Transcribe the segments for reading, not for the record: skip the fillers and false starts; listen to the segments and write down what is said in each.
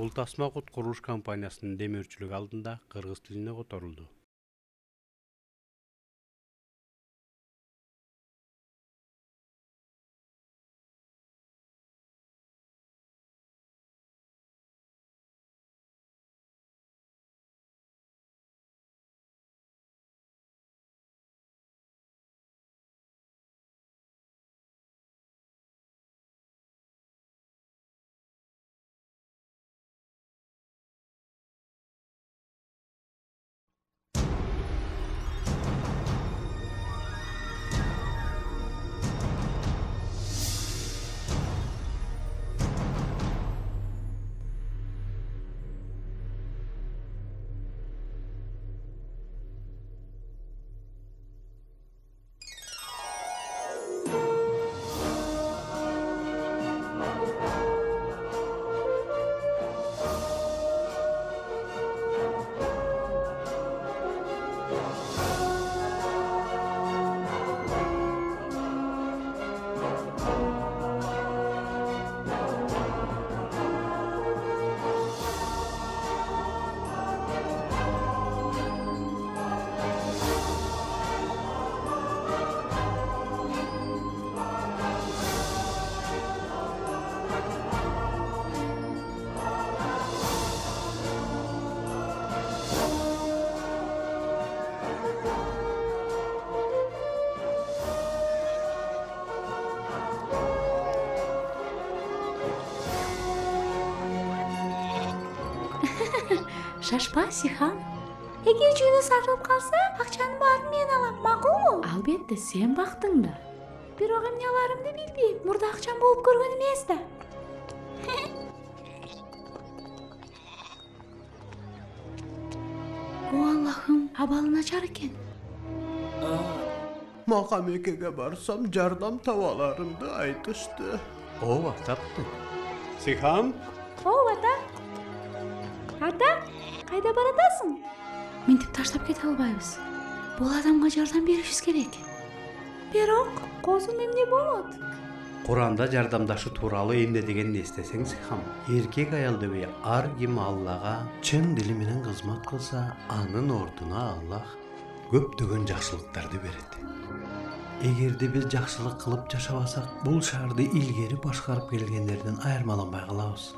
Бул тасма куткаруш компаниясынын демөөрчүлүгү алдында кыргыз тилине которулду. Шашпа, Сихан. Эгер жөнү сатылып калса, акчанын баарын мен алам, макулбу? Албетте, сен бактың да. Бирок эмне аларымды билбейм. Мурда акчам болуп көргөн эмес да. О Аллахым, абалы начар экен. Макамекеге барсам жардам табаларымды айтышты. Ооба, таптым. Сихан, Ооба, ата. Ата, кайда баратасың? Мынтип таштап кете албайбыз. Бул адамга жардам беришибиз керек. Бирок, козум эмне болот? Куранда жардамдашы тууралуу эмнедегенди эстесең, Сихан, эркек аял дебей ар ким Аллага чын дили менен кызмат кылса, анын ордуна Аллах көптөгөн жакшылыктарды берет. Эгерде биз жакшылык кылып жашабасак, бул шаарды илгери башкарып келгендерден айырмаланбай калабыз.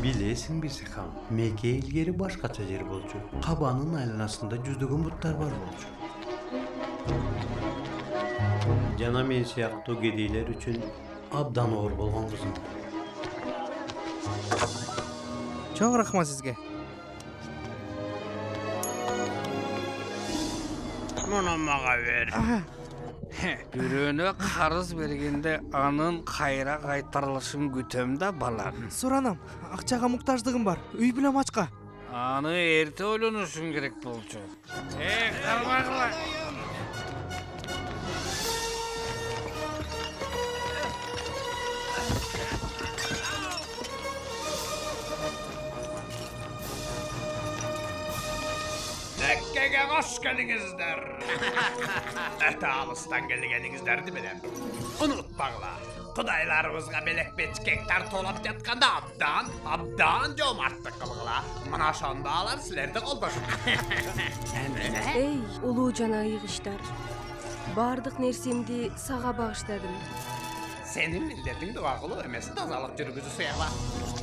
Билесиңби, Сихан, Мекке илгери башкача жер болчу. Кабанын айланасында жүздөгөн буттар бар болчу. Жана мен сыяктуу кедейлер үчүн абдан оор болгон кызым. Чоң рахмат сизге. Муну мага бер. Бирөөнө карыз бергенде анын кайра кайтарылышын күтөм да, балам. Суранам, акчага муктаждыгым бар. Үй бүлөм ачка. Аны эрте ойлонушуң керек болчу. Кармагыла. Меккеге кош келиңиздер. Өтө алыстан келгениңиздерди билем. Унутпаңла. Кудайларыбызга белек бечкек тартуулап жатканда абдан жомарттык кылгыла. Мына ошондо алар силерди колдошот. Эй, улуу жана ыйгычтар. Бардык нерсемди сага багыштадым. Senin milletin dua kulu emesi тазалык жүргүзүү сыяла.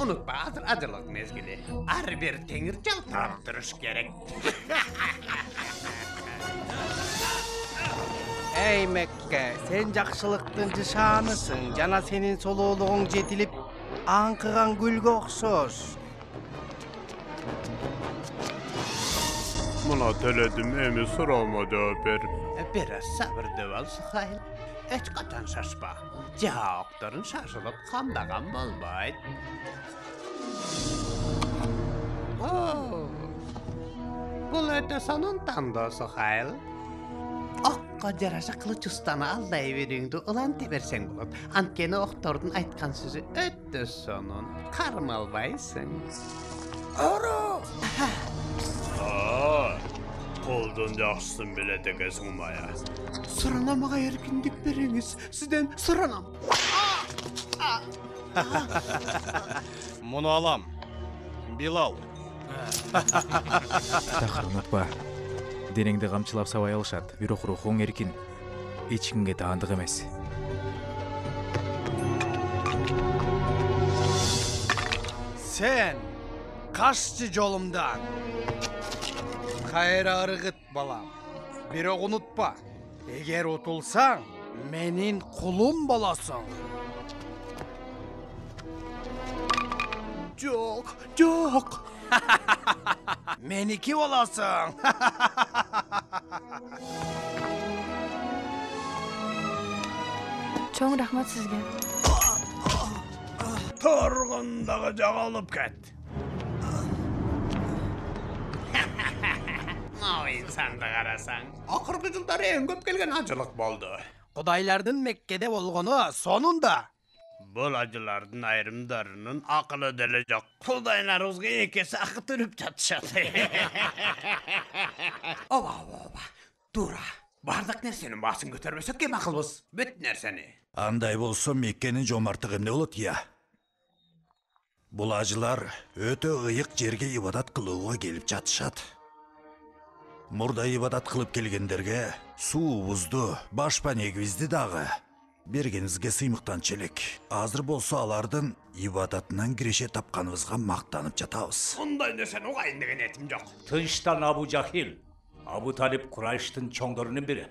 Unutma, ажырлык мезгили. Ар бир теңирчал тарап туруш керек. Эй Мекке, сен жакшылыктын жышаанысың, жана сенин солоолугуң жетилип, аңкыган гүлгө окшош. Мына төлөдүм, эми суроомо жооп бер. Biraz sabırda ol Suhayl. Hiç katan şaşma. Cevapların şaşılıp kandagan bolmayt. Bul öte sonun tanda Suhayl. Okka jarasa kılıç ustana aldayıverýüňdi ulan teberseň bolat. Antkeni oktorдун aytkan sözü ötte sonun. Karmalbaysyň. Aa, Қолдың жақсысын біледі екенсің Мая. Сұранамаға еркіндік беріңіз. Сізден сұранам. Мұны алам. Билал. Тақыр ұнатпа. Денеңді қамчылап сабай алышады. Бирок рухуң эркин. Ешкімге таандық емес. Sen kaççı jolumdan. Kayra ırgıt balam. Bирок unutpa. Eğer utulsan, menin kulum bolasın. Жоқ. Meniki bolasın. Чоң рахмат сізге. Тұрғындағы жағалып кәт. Мынау инсанды қарасаң, ақырғы жылдары ең көп келген ажылық болды. Құдайлардың Меккеде болғаны сонunda. Бұл ажылардың айрымдарының ақылы ділі жоқ. Құдайларымызға екесі ақы түріп жатышады. Оба. Тура. Бардық нәрсенің басын көтермесек кем ақылбыз. Бүт нәрсені. Андай болса Меккенің жомарттығы эмне болот я? Бұл ажылар өтө ıyык жерге ибадат кылууга келип жатышат. Мурда ибадат кылып келгендерге суубузду, башпан эгибизди дагы бергенибизге сыймыктан челек. Азыр болсо алардын ибадатынан киреше тапканыбызга мактанып жатабыз. Ондай нәрсені оғайын деген етім жоқ. Тынчтан Абу Жахил, Абу Талип Курайштын чоңдорунун бири.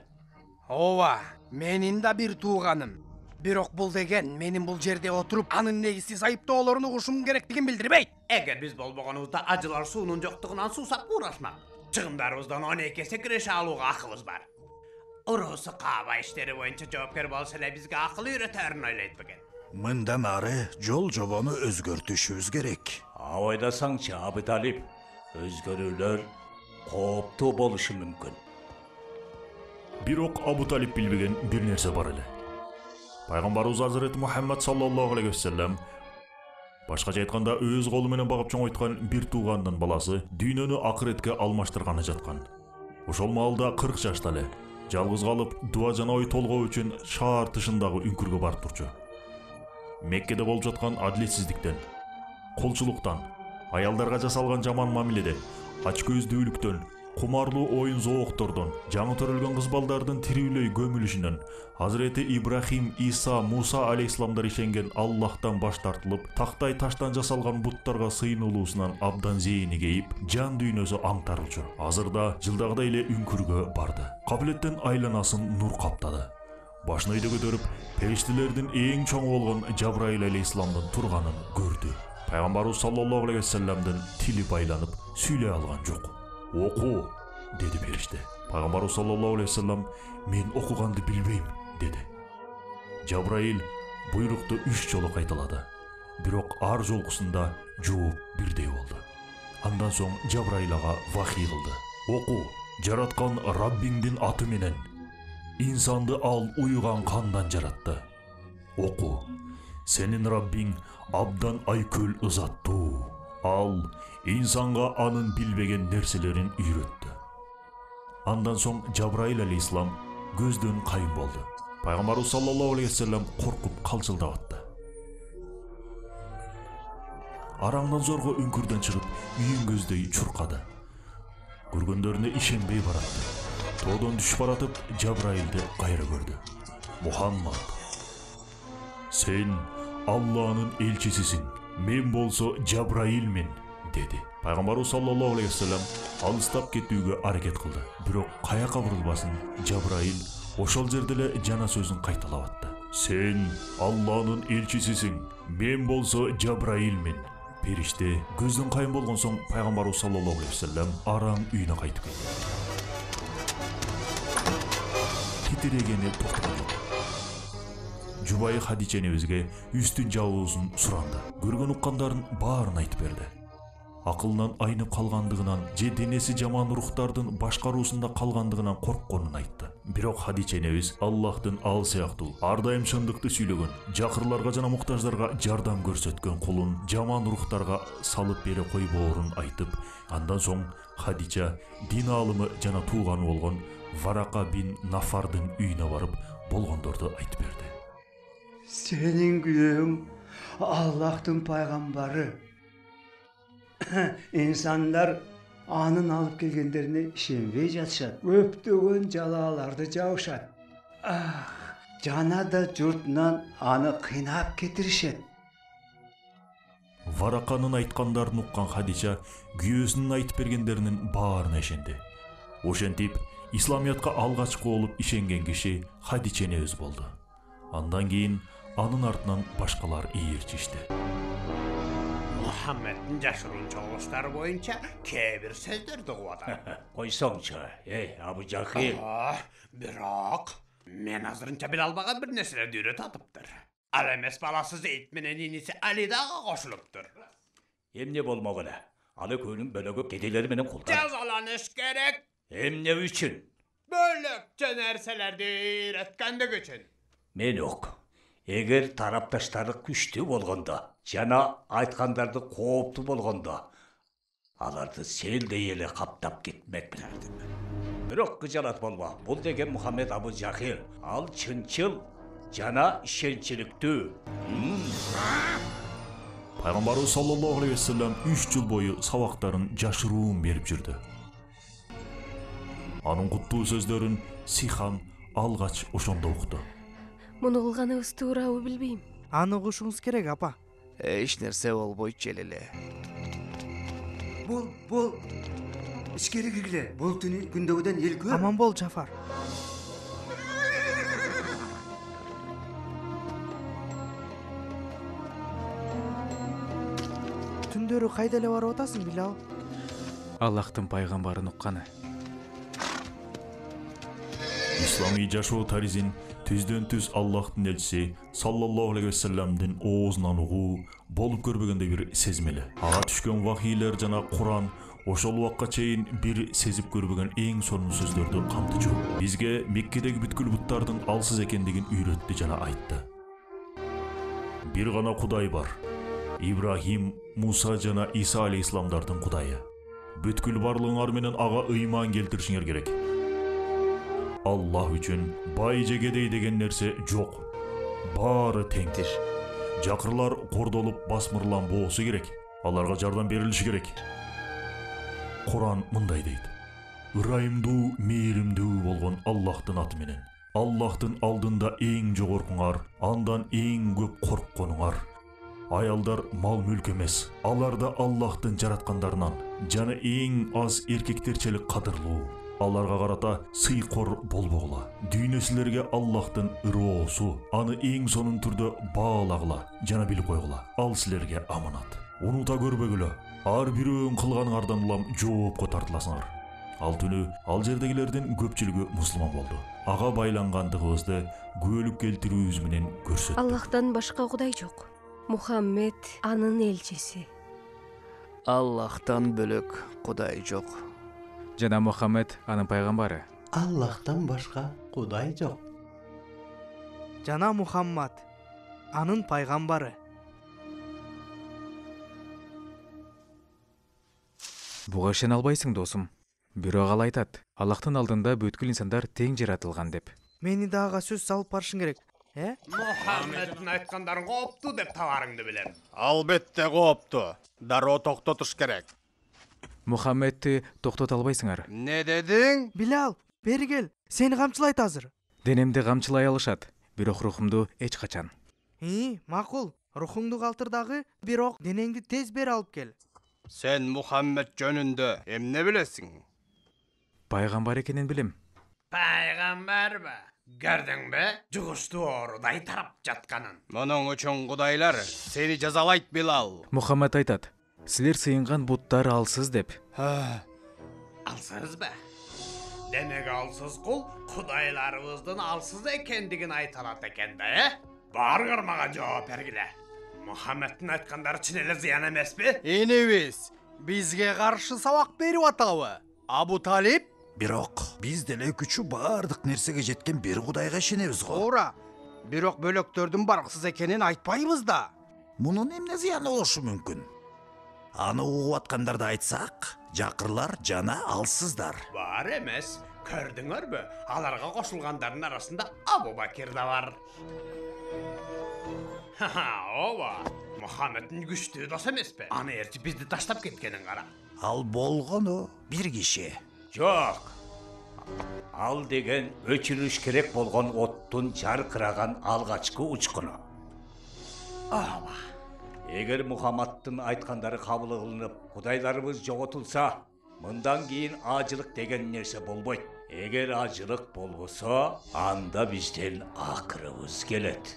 Ова, менин да bir туғаным. Бирок бул деген менин бул жерде отуруп анын негизсиз айыптоолоруну кушум керектигин билдирбейт. Эгер биз болбогонубузда ажылар суунун жоктугунан суусап уурашмак. Чыгымдарыбыздан 12 эсе киреше алууга акыбыз бар. Уруусу кааба иштери боюнча жоопкер болсо эле бизге акыл үйрөтөрүн ойлойт бекен. Мындан ары жол жобону өзгөртүшүбүз керек. Абайдасаңчы Абу Талип, өзгөрүүлөр кооптуу болушу мүмкүн. Бирок Абу Талип билбеген бир нерсе бар эле. Пайгамбарыбыз Азырет Мухаммад саллаллаху алейхи вассалам башкача айтканда өз колу менен багып чоңойткан бир туугандын баласы дүйнөнү акыретке алмаштырганы жаткан. Ошол маалда 40 жашта эле жалгыз калып дуа жана ой толгоо үчүн шаар тышындагы үңкүргө барып турчу. Меккеде болуп жаткан адилетсиздиктен, колчулуктан, аялдарга жасалган жаман мамиледен, ачкөздүүлүктөн, кумарлуу оюн зооктордон, жаңы төрөлгөн кыз балдардын тирүүлөй көмүлүшүнөн, Hazreti İbrahim, İsa, Musa aleyhisselamдар ишенген Аллахтан баш тартылып, тактай таштан жасалган буттарга сыйынуулуусунан абдан зейини кейип, жан дүйнөсү аңтарылчу. Азырда жылдагыдай эле үңкүргө барды. Кабилеттен айланасын нур каптады. Башын өйдө көтөрүп, периштелердин эң чоңу болгон Жабраил алейхисаламдын турганын көрдү. Пайгамбарыбыз саллаллаху алейхи вассаламдын тили байланып, сүйлөй алган жок. Оку, dedi периште. Пайгамбарыбыз саллаллаху алейхи вассалам, мен окуганды билбейм, dedi. Жабраил буйрукту 3 жолу кайталады. Бирок ар жолкусунда жооп бирдей болду. Андан соң Жабраил ага вахий кылды. Оку, жараткан Раббиңдин аты менен. İnsandı ал уйган кандан жаратты. Оку, сенин Раббиң абдан айкөл ызаттуу. Ал инсанга анын билбеген нерселерин үйрөттү. Андан соң Жабраил алейхисалам көздөн кайын болду. Пайгамбарыбыз саллаллаху алейхи вассалам коркуп калчылдап атты. Араңдан зорго үңкүрдөн чыгып, үйүн көздөй чуркады. Көргөндөрүнө ишенбей баратты. Тоодон түшүп баратып, Жабраилди кайра көрдү. Мухаммад, сен Алланын элчисисиң, мен болсо Жабраилмин, dedi. Пайгамбарыбыз саллаллаху алейхи вассалам алыстап кетүүгө аракет кылды. Бирок каяка бурулбасын, Жабраил ошол жерде эле жана сөзүн кайталап атты. Сен Алланын элчисисиң, мен болсо Жабраилмин. Периште көздөн кайын болгон соң Пайгамбарыбыз саллаллаху алейхи вассалам араң үйүнө кайтып келди. Титирегени токтогон жок. Жубайы Хадиче энебизге үстүн жабуусун суранды. Көргөн уккандарын баарын айтып берди. Акылынан айнып калгандыгынан же денеси жаман рухтардын башкаруусунда калгандыгынан коркконун айтты. Бирок Хадича энебиз Аллахтын ал сыяктуу ар дайым чындыкты сүйлөгөн, жакырларга жана муктаждарга жардам көрсөткөн кулун жаман рухтарга салып бере койбоорун айтып, андан соң Хадича дин алымы жана тууганы болгон Варака бин Нафардын үйүнө барып, болгондорду айтып берди. Сенин күйөөң Аллахтын пайгамбары. İnsanlar anın alıp kelgenlerine işenbey жатышат. Көптөгөн жалааларды жабышат. Жана да журтунан аны кыйнап кетиришет. Вараканын айткандарын уккан Хадича күйөөсүнүн айтып бергендеринин баарына ишенди. Ошентип, исламиятка алгачкы болуп ишенген киши Хадича энебиз болду. Андан кийин анын артынан башкалар ээрчишти. Muhammed'in жашыруун чогулуштары боюнча кээ бир сөздөрдү угуп атам. Койсоңчу, Абу Жахил. Бирок мен азырынча биле албаган бир нерселерди үйрөтүп атыптыр. Ал эмес баласы Зейд менен иниси Али дагы кошулуптур. Эмне болмок эле? Ал экөөнүн бөлөгө кедейлери менен кулдар. Жазаланыш керек. Эмне үчүн? Бөлөкчө нерселерди үйрөткөндүк үчүн. Мен ок. Эгер тарапташтары күчтүү болгондо жана айткандарды кооптуу болгондо аларды селдей эле каптап кетмек билердим. Бирок кыжалат болма. Бул деген Мухаммед Абу Жахил. Ал чынчыл жана ишенчиликтүү. Пайгамбарыбыз саллаллаху алейхи вассалам 3 жыл бою сабактарын жашыруун берип жүрдү. Анын куттуу сөздөрүн Сихан алгач ошондо укту. Муну кылганыбыз туурабы билбейм. Аны угушуңуз керек, апа. Эч нерсе болбойт эле. Бул ичкери киргиле. Бул түнү күндөгүдөн эл көп. Аман бол, Жафар. Түндөрү кайда эле барып атасың, Билал? Аллахтын пайгамбарын укканы. Исламий жашоо таризин түздөн түз Аллахтын элчиси саллаллаху алейхи вассаламдын оозунан угуу болуп көрбөгөндөй бир сезмели. Ага түшкөн вахийлер жана Куран ошол убакка чейин бир сезип көрбөгөн эң сонун сөздөрдү камтычу. Бизге Меккедеги бүткүл буттардын алсыз экендигин үйрөттү жана айтты. Бир гана Кудай бар. Ибрахим, Муса жана Иса алейхисаламдардын Кудайы. Бүткүл барлыгыңар менен ага ыйман келтиришиңер керек. Аллах үчүн бай же кедей деген нерсе жок. Баары теңдир. Жакырлар кордолуп басмырланбоосу керек. Аларга жардам берилиши керек. Куран мындай дейт. Ырайымдуу, мээримдүү болгон Аллахтын аты менен. Аллахтын алдында эң жогоркуңар, андан эң көп коркконуңар. Аялдар мал мүлк эмес. Алар да Аллахтын жараткандарынан жана эң аз эркектерчелик кадырлуу. Аларга карата сыйкор болбогула. Дүйнөсүлөргө Аллахтын ыроосу, аны эң сонун түрдө баалагыла жана билип койгула. Ал силерге аманат. Унута көрбөгүлө. Ар бирөөң кылганыңардан улам жоопко тартыласыңар. Ал түнү ал жердегилердин көпчүлүгү мусулман болду. Ага байлангандыгыбызды күбөлүк келтирүүбүз менен көрсөттүк. Аллахтан башка Кудай жок. Мухаммед анын элчиси. Аллахтан бөлөк Кудай жок. Жана Мухаммед анын пайгамбары. Аллахтан башка Кудай жок. Жана Мухаммад анын пайгамбары. Буга ишене албайсың, досум. Бирок ал айтат, Аллахтын алдында бүткүл инсандар тең жаратылган деп. Мени дагы сөз салып барышың керек. Мухаммеддин айткандарын кооптуу деп табарыңды билем. Албетте кооптуу. Дароо токтотуш керек. Мухаммедти токтото албайсыңар. Не дедиң? Билал, бери кел. Сени камчылайт азыр. Денемди камчылай алышат, бирок рухумду эч качан. Макул. Рухуңду калтырдагы, бирок денеңди тез бери алып кел. Сен Мухаммед жөнүндө эмне билесиң? Пайгамбар экенин билем. Пайгамбарбы? Көрдүңбү? Жугуштуу оорудай тарап жатканын. Мунун үчүн Кудайлар сени жазалайт, Билал. Мухаммед айтат, силер сыйынган буттар алсыз деп. Алсызбы? Демек алсыз кул Кудайларыбыздын алсыз экендигин айта алат экен да, Бар кармага жооп бергиле. Мухаммеддин айткандары чын эле зыян эмеспи? Энебиз бизге каршы сабак берип атабы? Абу Талип Бирок биз деле күчү бардык нерсеге жеткен бир Кудайга ишенебиз го. Туура. Бирок бөлөктөрдүн барксыз экенин айтпайбыз да. Мунун эмне зыяны болушу мүмкүн? Аны угуп аткандарды айтсак, жакырлар жана алсыздар. Бар эмес. Көрдүңөрбү? Аларга кошулгандардын арасында Абу Бакир да бар. Ооба. Мухаммедтин күчтүү дос эмеспи? Аны эртип бизди таштап кеткенин кара. Ал болгону бир киши. Жок. Ал деген өчүрүш керек болгон оттун жаркыраган алгачкы учкуну. Ооба. Эгер Мухаммадтын айткандары кабыл кылынып, кудайларыбыз жоготулса, мындан кийин ажылык деген нерсе болбойт. Эгер ажылык болбосо, анда бизден акырыбыз келет.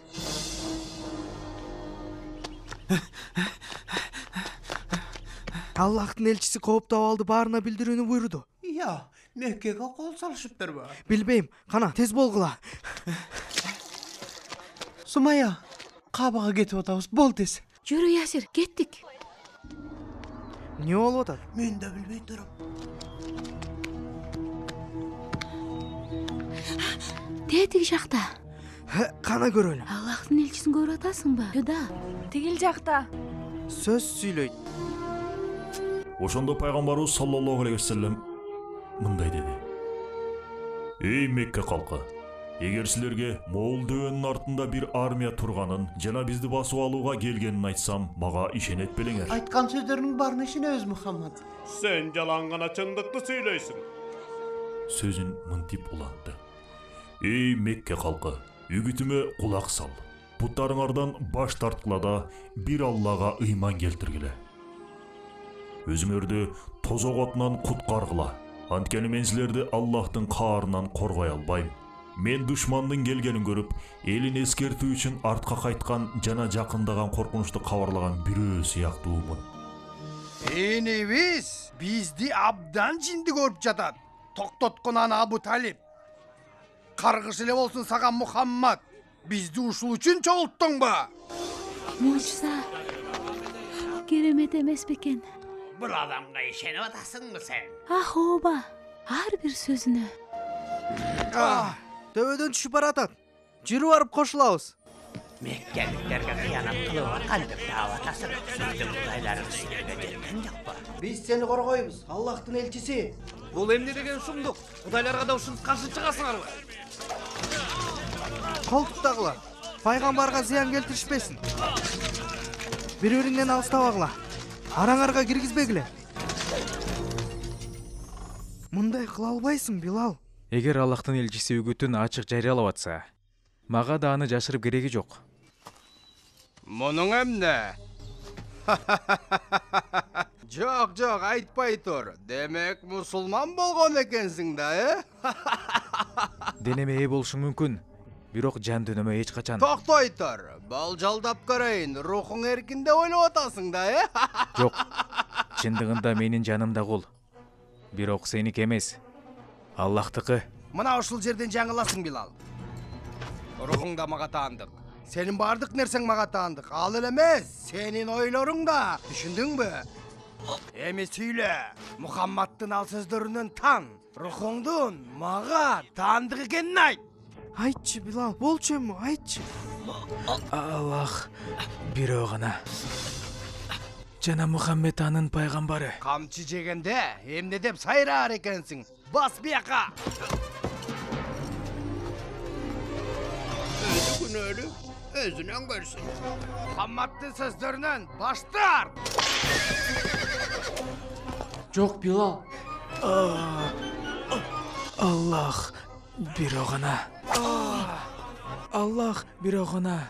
Аллахтын элчиси кооптоп алды баарына билдирүүнү буйруду. Я, Меккеге кол салышыптырбы? Билбейм, кана тез болгула. Сумая, кабага кетип атабыз, бол тез. Жүрү Ясир, кеттик. Не болуп атат? Мен да билбей турам. Тетиги жакта. Кана көрөлү. Аллахтын элчисин көрүп атасыңбы? Юда. Тигил жакта. Сөз сүйлөйт. Ошондо пайгамбарыбыз саллаллаху алейхи вассалам мындай деди: Эй Мекке калкы, эгер силерге Моул дөөнүн артында бир армия турганын жана бизди басып алууга келгенин айтсам, мага ишенет белеңер. Айткан сөздөрүнүн баарына ишенебиз, Мухаммад. Сен жалаң гана чындыкты сүйлөйсүң. Сөзүн мынтип улантты: Эй Мекке калкы, үгүтүмө кулак сал. Буттарыңардан баш тарткыла да бир Аллага ыйман келтиргиле. Өзүңөрдү тозок отунан куткаргыла. Анткени мен силерди Аллахтын каарынан коргой албайм. Мен душмандын келгенин көрүп, элин эскертүү үчүн артка кайткан жана жакындаган коркунучту кабарлаган бирөө сыяктуумун. Энебиз бизди абдан жинди көрүп жатат. Токтоткон аны Абу Талип. Каргыш эле болсун сага Мухаммад. Бизди ушул үчүн чогулттуңбу? Мужиза. Керемет эмес бекен. Бул адамга ишенип атасыңбы сен? Ооба. Ар бир сөзүнө. Төбөдөн түшүп баратат. Жүрүп барып кошулабыз. Меккеликтерге кыянат кылып кантип таап атасың? Биздин кудайларыбыз силерге жеткен жокпу? Биз сени коргойбуз, Аллахтын элчиси. Бул эмне деген сумдук? Кудайларга да ушинтип каршы чыгасыңарбы? Колтуктагыла. Пайгамбарга зыян келтиришпесин. Бири-бириңден алыстабагыла. Араңарга киргизбегиле. Мындай кыла албайсың, Билал. Эгер Аллахтын элчиси үгүтүн ачык жарыялап атса, мага да аны жашырып кереги жок. Мунуң эмне? Жок, айтпай тур. Демек мусулман болгон экенсиң да, Денеме ээ болушу мүмкүн, бирок жан дөнөмө эч качан. Токтой тур. Болжолдоп көрөйүн. Рухуң эркинде ойлоп атасың да, Жок. Чындыгында менин жанымда кул. Бирок сеники эмес. Аллахтыкы. Мына ушул жерден жаңыласың, Билал. Рухуң да мага таандык. Сенин бардык нерсең мага таандык. Ал эле эмес, сенин ойлоруң да. Түшүндүңбү? Эми сүйлө. Мухаммадтын ал сөздөрүнөн тан. Рухуңдун мага таандык экенин айт. Айтчы, Билал, болчу эми, айтчы. Аллах бирөө гана. Жана Мухаммед анын пайгамбары. Камчы жегенде эмне деп сайраар экенсиң? Бас бияка. Күнөөлүү өзүнөн көрсүн. Мухаммадтын сөздөрүнөн баш тарт. Жок, Билал. Аллах бирөө гана. Аллах бирөө гана.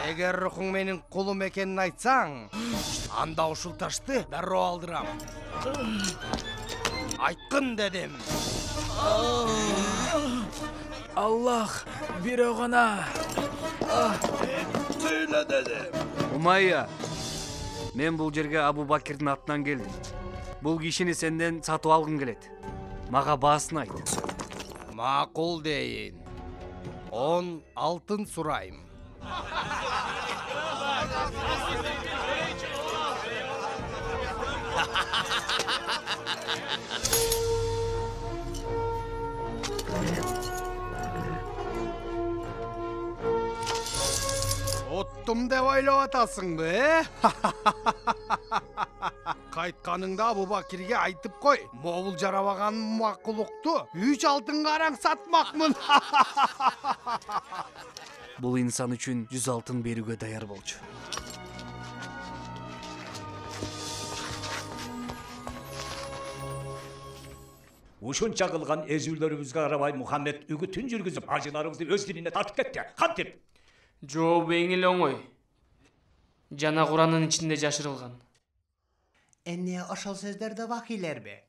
Эгер рухуң менин кулум экенин айтсаң, анда ушул ташты дароо алдырам. Айткын дедим. Аллах бирөө гана. Сүйлө дедим. Умайя, мен бул жерге Абу Бакирдин атынан келдим. Бул кишини сенден сатып алгым келет. Мага баасын айт. Макул дейин. 10 алтын сурайм. Кым деп ойлап атасыңбы, Кайтканыңда Абу Бакирге айтып кой. Моғул жарабаган макулукту 3 алтынга араң сатмакмын. Бул инсан үчүн 100 алтын берүүгө даяр болчу. Ушунча кылган эзүүлөрүбүзгө карабай Мухаммед үгүтүн жүргүзүп, ажыларыбызды өз динине тартып кетти. Кантип? Жооп эң эле оңой. Жана Куранын ичинде жашырылган. Эмне ошол сөздөрдө вакилерби?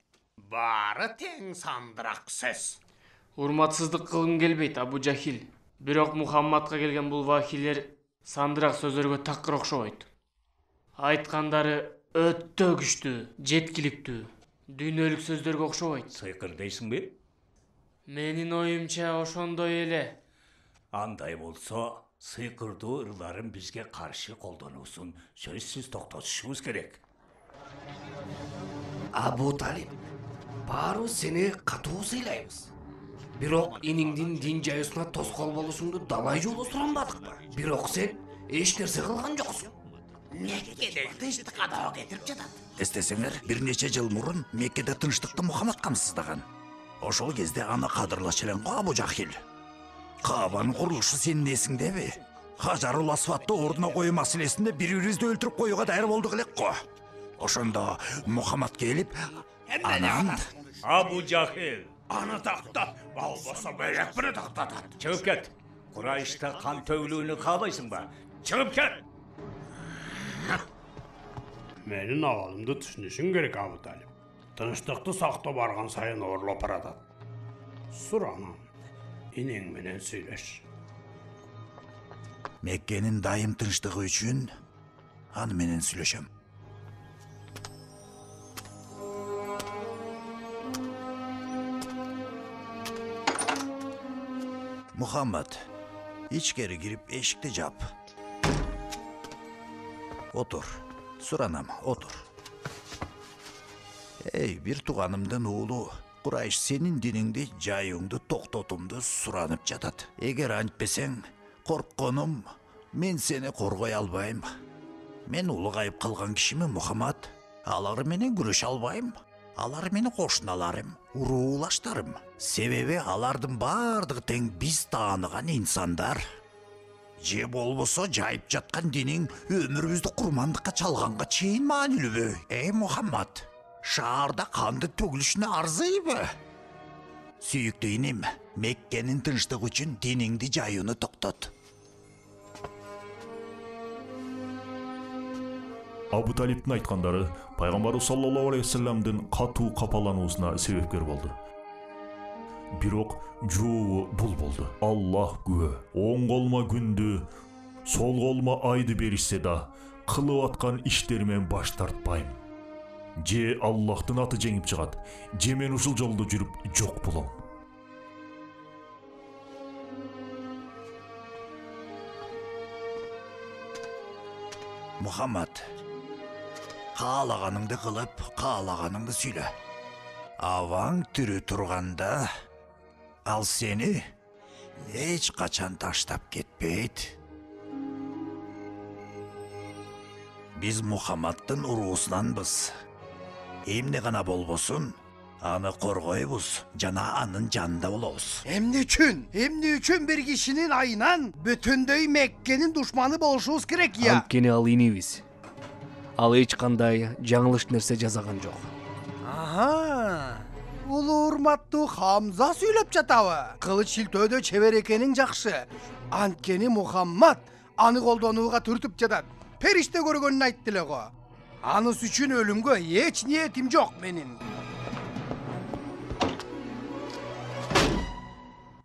Бары тең сандырақ сөз. Урматсыздык кылгым келбейт, Абу Жахил. Бирок Мухаммадка келген бул вакилер сандырақ сөздөргө такыр окшобойт. Айткандары өтө күчтүү, жеткиликтүү. Дүйнөлүк сөздөргө окшобойт. Сыйкыр дейсиңби? Менин оюмча ошондой эле. Андай болсо, сыйкырдуу ырларын бизге каршы колдонуусун сөзсүз токтотушубуз керек. Абу Талип, баарыбыз сени катуу сыйлайбыз. Бирок иниңдин дин жайысына тоскоол болушуңду далай жолу суранбадыкпы? Бирок сен эч нерсе кылган жоксуң. Меккеде тынчтык кадоо кетирип жатат. Эстесеңер, бир нече жыл мурун Меккеде тынчтыкты Мухаммад камсыздаган. Ошол кезде аны кадырлаш элең го Абу Жахил. Каабанын курулушу сенин эсиңдеби? Хажарул Асватты ордуна коюу маселесинде бири-бирибизди өлтүрүп коюуга даяр болдук элек го. Ошондо Мухаммад келип, анан Абу Жахил, аны тактат, болбосо бөлөк бири тактатат. Чыгып кет. Курайышта кан төгүлүүнү каалайсың ба? Чыгып кет. Менин абалымды түшүнүшүң керек, Абу Талип. Тынчтыкты сактоо барган сайын орлоп баратат. Суранам, инең менен сүйлөш. Меккенин дайым тынчтыгы үчүн аны менен сүйлөшөм. Мухаммад, ичкери кирип эшикти жап. Отур, суранам, отур. Эй, бир тууганымдын уулу, Курайш сенин диниңди жайыңды токтотумду суранып жатат. Эгер антпесең, коркконум, мен сени коргой албайм. Мен улугайып калган кишими, Мухаммад. Алар менен күрөшө албайм. Алар мени кошуналарым, уруулаштарым. Себеби алардын бардыгы тең биз тааныган инсандар. Же болбосо жайып жаткан диниң өмүрүбүздү курмандыкка чалганга чейин маанилүүбү? Эй Мухаммад, шаарда канды төгүлүшүнө арзыйбы? Сүйүктүү иним, Меккенин тынчтыгы үчүн диниңди жаюуну токтот. Абу Талиптин айткандары пайгамбарыбыз саллаллаху алейхи вассаламдын катуу капалануусуна себепкер болду. Бирок жообу бул болду. Аллах күбө. Оң колума күндү, сол колума айды беришсе да, кылып аткан иштеримен баш тартпайм. Же Аллахтын аты жеңип чыгат, же мен ушул жолдо жүрүп жок болом. Мухаммад, каалаганыңды кылып, каалаганыңды сүйлө. Аваң тирүү турганда, ал сени эч качан таштап кетпейт. Биз Мухаммадтын уруусунанбыз. Эмне гана болбосун, аны коргойбуз, жана анын жанында болобуз. Эмне үчүн бир кишинин айынан бүтүндөй Меккенин душманы болушубуз керек я? Анткени ал инибиз. Ал эч кандай жаңылыш нерсе жазаган жок. Аха. Улуу урматтуу Хамза сүйлөп жатабы? Кылыч шилтөөдө чебер экениң жакшы. Анткени Мухаммад аны колдонууга түртүп жатат. Периште көргөнүн айтты эле го. Аныс үчүн өлүмгө эч ниетим жок менин.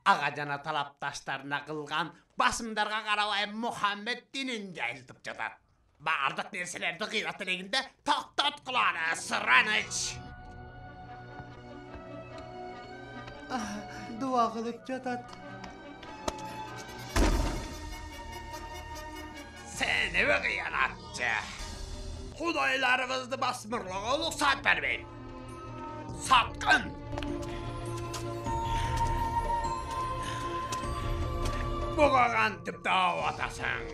Ага жана талапташтарына кылган басымдарга карабай Мухаммед динин жайылтып жатат. Бардык нерселерди кыйрат элегинде токтот куланы, Сұраныч. Дуа кылып жатат. Сени бе кыянатчы. Кудайларыбызды басмырлауга уруксат бербейм. Саткын. Буга кантип таап атасың?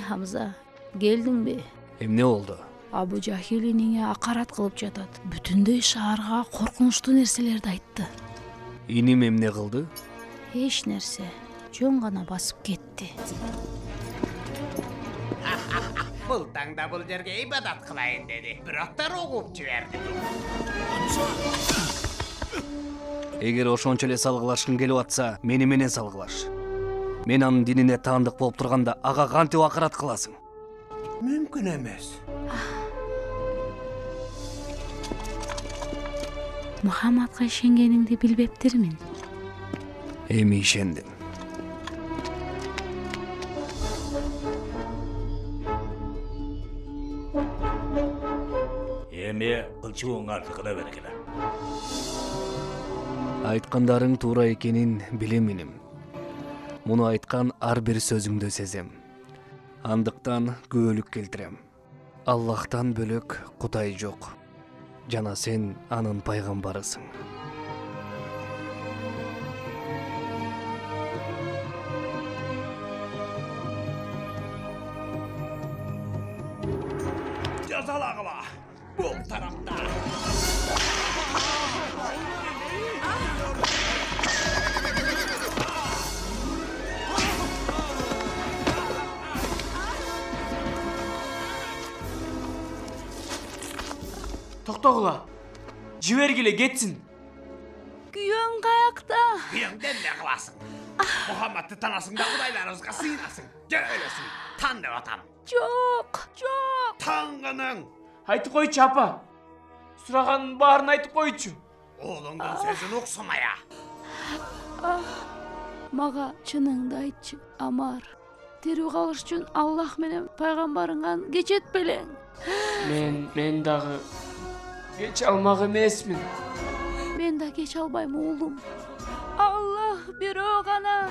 Хамза, келдің бе? Эмне болду? Абу Жахил иниңе акарат кылып жатат. Бүтүндөй шаарга коркунучтуу нерселерди айтты. Иним эмне кылды? Эч нерсе. Жөн гана басып кетти. Бул таңда бул жерге ибадат кылайын деди. Бирок угуп жиберди. Эгер ошончо эле салгылашкың келип атса, мени менен салгылаш. Мен анын динине таандык болуп турганда ага кантип акарат кыласың? Мүмкүн эмес. Мухаммадка ишенгениңди билбептирмин. Эми ишендим. Эми кылчуңарды кыла бергиле. Айткандарың туура экенин билем иним. Муну айткан ар бир сөзүңдү сезем. Андыктан күбөлүк келтирем. Аллахтан бөлөк Кудай жок. Жана сен анын пайгамбарысың. Жазалагыла. Бул тарапта. Токтогула. Жибергиле кетсин. Күйөөң каякта? Күйөөңдөн не кыласың? Мухаммадты танасың да кудайларыбызга сыйынасың. Жөөлөсүң. Тан деп атам. Жок. Таңгының. Айтып койчу апа. Сураганын баарын айтып койчу. Оолуңдун сөзүн уксумая. Мага чыныңды айтчы, Амар. Тирүү калыш үчүн Аллах менен пайгамбарыңан кечет белең. Мен дагы кеч алмак эмесмин. Мен да кеч албайм уулум. Аллах бирөө гана.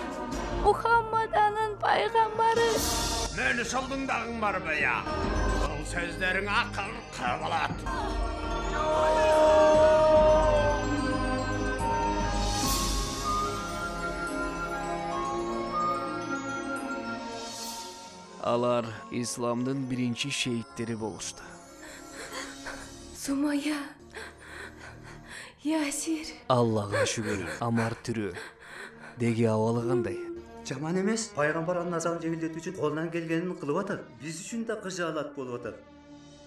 Мухаммад анын пайгамбары. Мени шолдуңдагың барбы я? Бул сөздөрүң акыл кабылат. Алар исламдын биринчи шейиттери болушту. Сумая, Ясир. Аллага шүгүр, Амар тирүү. Деги абалы кандай? Жаман эмес. Пайгамбар анын азабын жеңилдетүү үчүн колунан келгенин кылып атат. Биз үчүн да кыжаалат болуп атат.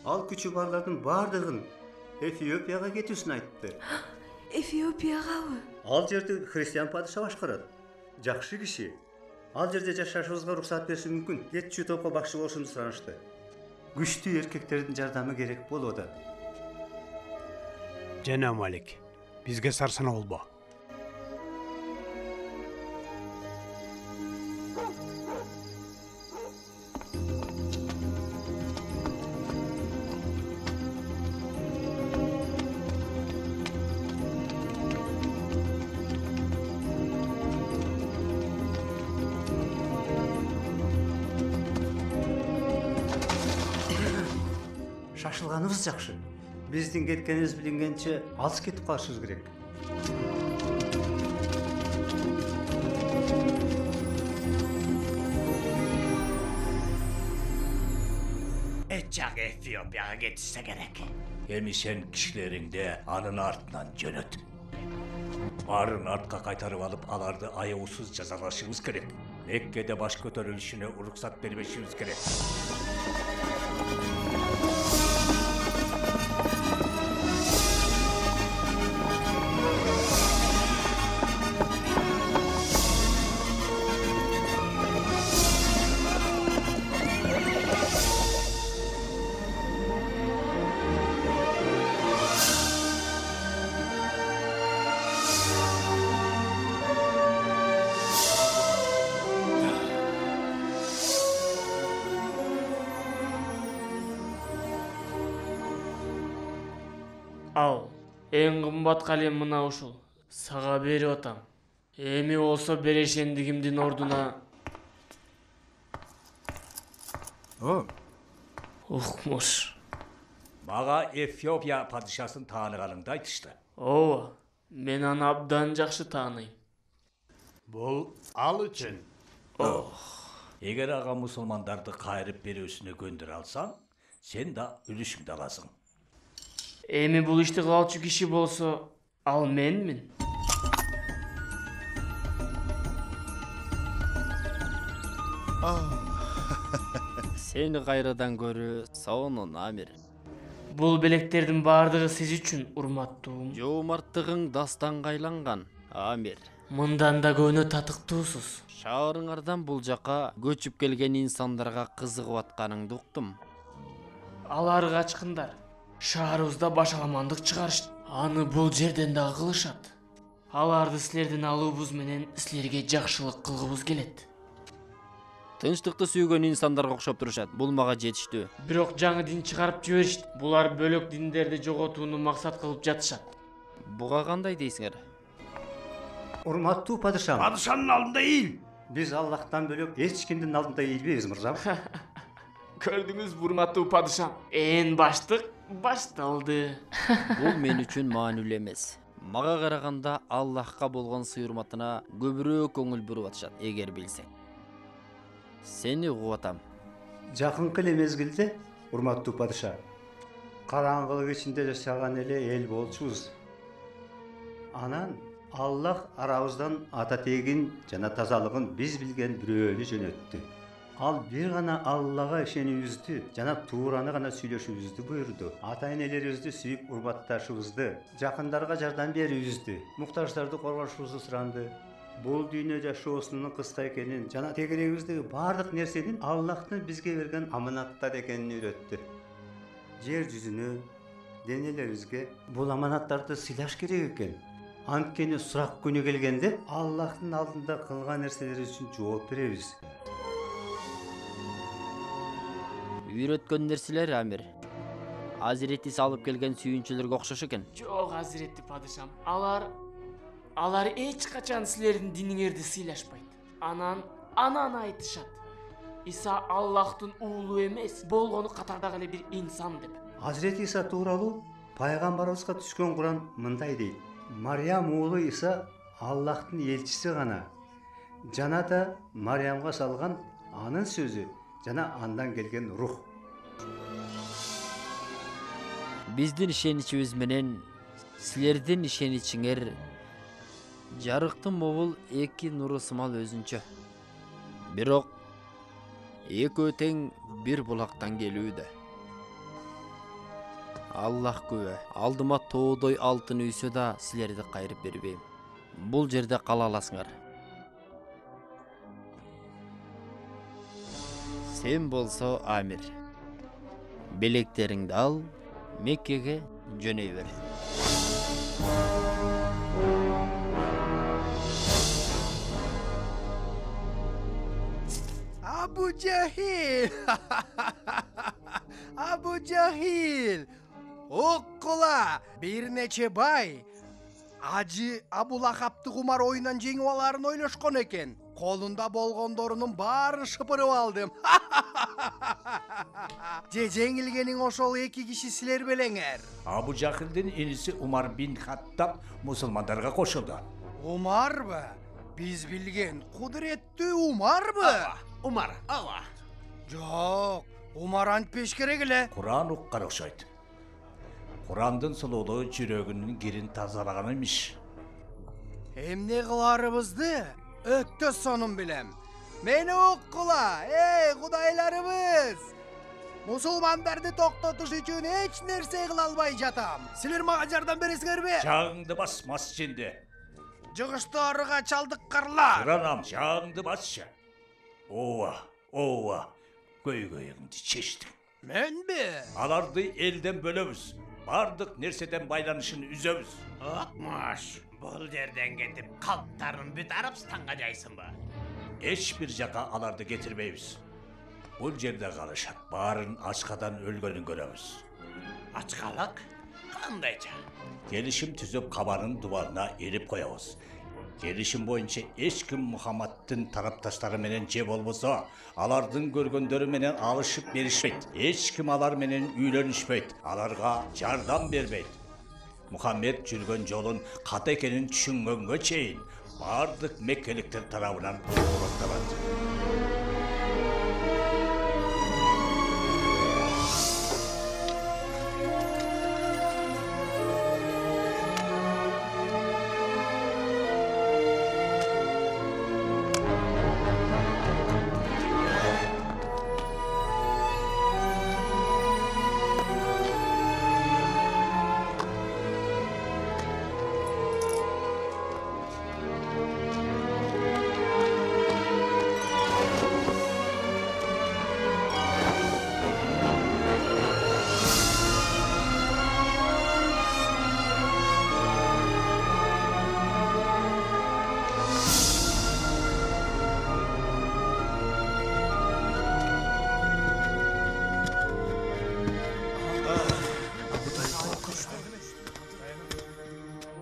Ал күчү барлардын бардыгын Эфиопияга кетүүсүн айтты. Эфиопиягабы? Ал жерди христиан падыша башкарат. Жакшы киши. Ал жерде жашашыбызга уруксат бериши мүмкүн. Кетчү топко бакчы болушумду суранышты. Күчтүү эркектердин жардамы керек болуп атат. Жана Малик, бизге сарсана болбо. Шашылганыбыз жакшы. Биздин кеткенибиз билингенче алыс кетип калышыбыз керек. Эчак Эфиопияга кетишсе керек. Эми сен кишилериңди анын артынан жөнөт. Баарын артка кайтарып алып, аларды аяусуз жазалашыбыз керек. Меккеде баш көтөрүлүшүнө уруксат бербешибиз керек. Ал, эң кымбат калем мына ушул. Сага берип атам. Эми болсо берешендигимдин ордуна О. Укмуш. Мага Эфиопия падишасын тааныганыңды айтышты. Ооба, мен аны абдан жакшы тааныйм. Бул ал үчүн. Эгер ага мусулмандарды кайрып берүүсүнө көндүрө алсаң, сен да үлүшүңдү аласың. Эми бул ишти кылчу киши болсо, ал менмин. Сени кайрадан көрүү сонун, Амир. Бул белектердин баардыгы сиз үчүн, урматтуум. Жоомарттыгың дастанга айланган, Амир. Мындан да көөнө татыктуусуз. Шаарыңардан бул жака көчүп келген инсандарга кызыгып атканыңды уктум. Алар качкындар. Шаарыбызда башаламандык чыгарышты. Аны бул жерден дагы кылышат. Аларды силердин алуубуз менен силерге жакшылык кылгыбыз келет. Тынчтыкты сүйгөн инсандарга окшоп турушат. Бул мага жетиштүү. Бирок жаңы дин чыгарып жиберишти. Булар бөлөк диндерди жоготууну максат кылып жатышат. Буга кандай дейсиңер? Урматтуу падышам. Падышанын алдында ийил. Биз Аллахтан бөлөк эч кимдин алдында ийилбейбиз, мырзам. Көрдүңүз, урматтуу падышам. Ээн баштык башталды. Бул мен үчүн маанилүү эмес. Мага караганда Аллахка болгон сый-урматына көбүрөөк көңүл буруп атышат, эгер билсең. Сени угуп атам. Жакынкы эле мезгилде, урматтуу падыша, караңгылык ичинде жашаган эле эл болчубуз. Анан Аллах арабыздан ата тегин жана тазалыгын биз билген бирөөнү жөнөттү. Ал бир гана Аллага ишенүүбүздү жана туураны гана сүйлөшүүбүздү буйруду. Ата-энелерибизди сүйүп урматташыбызды, жакындарга жардам берүүбүздү, муктаждарды коргошубузду суранды. Бул дүйнө жашоосунун кыска экенин жана тегерегибиздеги бардык нерсенин Аллахтын бизге берген аманаттар экенин үйрөттү. Жер жүзүнө, денелерибизге бул аманаттарды сыйлаш керек экен. Анткени сурак күнү келгенде Аллахтын алдында кылган нерселер үчүн жооп беребиз. Үйрөткөн нерселер, Амир. Азирети салып келген сүйүнчүлөргө окшош экен. Жок, Азиретти падышам. Алар эч качан силердин диниңерди сыйлашпайт. Анан айтышат. Иса Аллахтын уулу эмес, болгону катардагы эле бир инсан деп. Азирети Иса тууралуу пайгамбарыбызга түшкөн Куран мындай дейт: Мариям уулу Иса Аллахтын элчиси гана. Жана да Мариямга салган анын сөзү жана андан келген рух. Биздин ишеничибиз менен силердин ишеничиңер жарыктын могул эки нуру сымал өзүнчө. Бирок экөө тең бир булактан келүүдө. Аллах күбө, алдыма тоодой алтын үйсө да силерди кайрып бербейм. Бул жерде кала аласыңар. Сен болсо, Амир, белектериңди ал, Меккеге жөнөй бер. Абу Жахил! Абу Жахил! Оккула! Бир нече бай Ажы Абу Лахабты кумар оюнан жеңип аларын ойлошкон экен. Колунда болгондорунун баарын шыпырып алдым. Же жеңилгениң ошол эки киши силер белеңер. Абу Жахилдин иниси Умар бин Хаттаб мусулмандарга кошулду. Умарбы? Биз билген кудуреттүү Умарбы? Умар, ооба. Жок, Умар антпеш керек эле. Куран уккан окшойт. Курандын сулуулугу жүрөгүнүн кирин тазалаган эмиш. Эмне кыларыбызды өттө сонун билем. Мени уккула, кудайларыбыз! Мусулмандарды токтотуш үчүн эч нерсе кыла албай жатам. Силер мага жардам бересиңерби? Жагыңды бас, мас жинди. Жыгыштарыга чалдыккарлар. Туранам, жагыңды басчы. Ооба, көйгөйүңдү чечтиң. Менби? Аларды элден бөлөбүз. Бардык нерседен байланышын үзөбүз. Акмаш, бул жерден кетип калптарын бүт Арабстанга жайсынбы? Эч бир жака аларды кетирбейбиз. Бул жерде калышат. Баарын ачкадан өлгөнүн көрөбүз. Ачкалык? Кандайча? Келишим түзүп кабанын дубарына эрип коебуз. Келишим боюнча эч ким Мухаммадтын тарапташтары менен же болбосо, алардын көргөндөрү менен алышып беришпейт. Эч ким алар менен үйлөнүшпөйт, аларга жардам бербейт. Мухаммед жүргөн жолун ката экенин түшүнгөнгө чейин бардык меккеликтер тарабынан коопталат.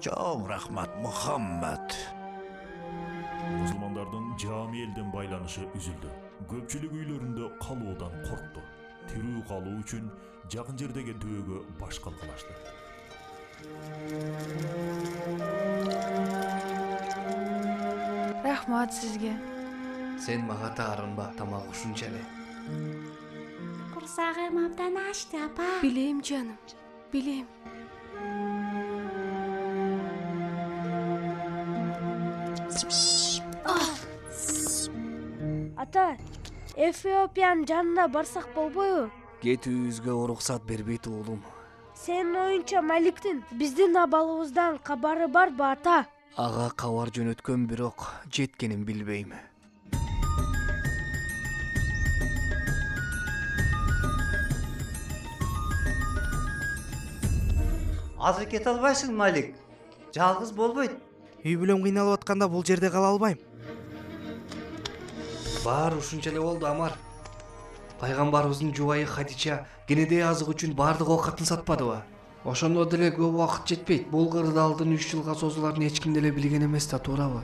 Çok rahmat Muhammed. Musulmandardын жами элден байланышы үзүлдү. Көпчүлүк үйлөрүндө калуудан коркту. Тирүү калуу үчүн жакын жердеги дөөгө баш калкалашты. Рахмат сизге. Сен мага таарынба, тамак ушунча эле. Курсагым абдан ачты, апа. Билем жаным, билем. Ата, Эфиопиянын жанына барсак болбойбу? Кетүүбүзгө уруксат бербейт уулум. Сенин оюнча Маликтин биздин абалыбыздан кабары барбы, ата? Ага кабар жөнөткөн, бирок жеткенин билбейм. Азыр кете албайсың, Малик. Жалгыз болбойт. Үй бүлөм кыйналып атканда бул жерде кала албайм. Баары ушунча эле болду, Амар. Пайгамбарыбыздын жубайы Хадича кенедей азык үчүн баардык оокатын сатпадыбы? Ошондо деле көп убакыт жетпейт. Бул кырдаалдын 3 жылга созуларын эч ким деле билген эмес да, туурабы?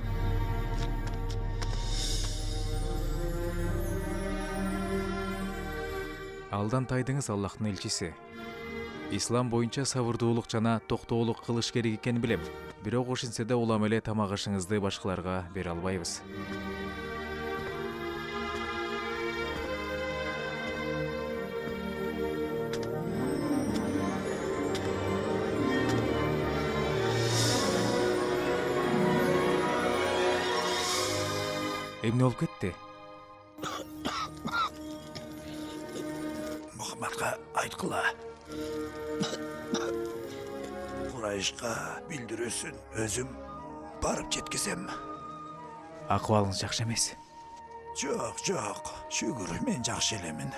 Алдан тайдыңыз Аллахтын элчиси. Ислам боюнча сабырдуулук жана токтоолук кылыш керек экенин билем. Бирок ошентсе да улам эле тамак ашыңызды башкаларга бере албайбыз. Эмне болуп кетти? Muhammed'e aytkıla. Kurayışqa bildirösün, özüm barıp jetkizem. Акыбалыңыз жакшы эмес. Жок, шүгүр, мен жакшы элемин.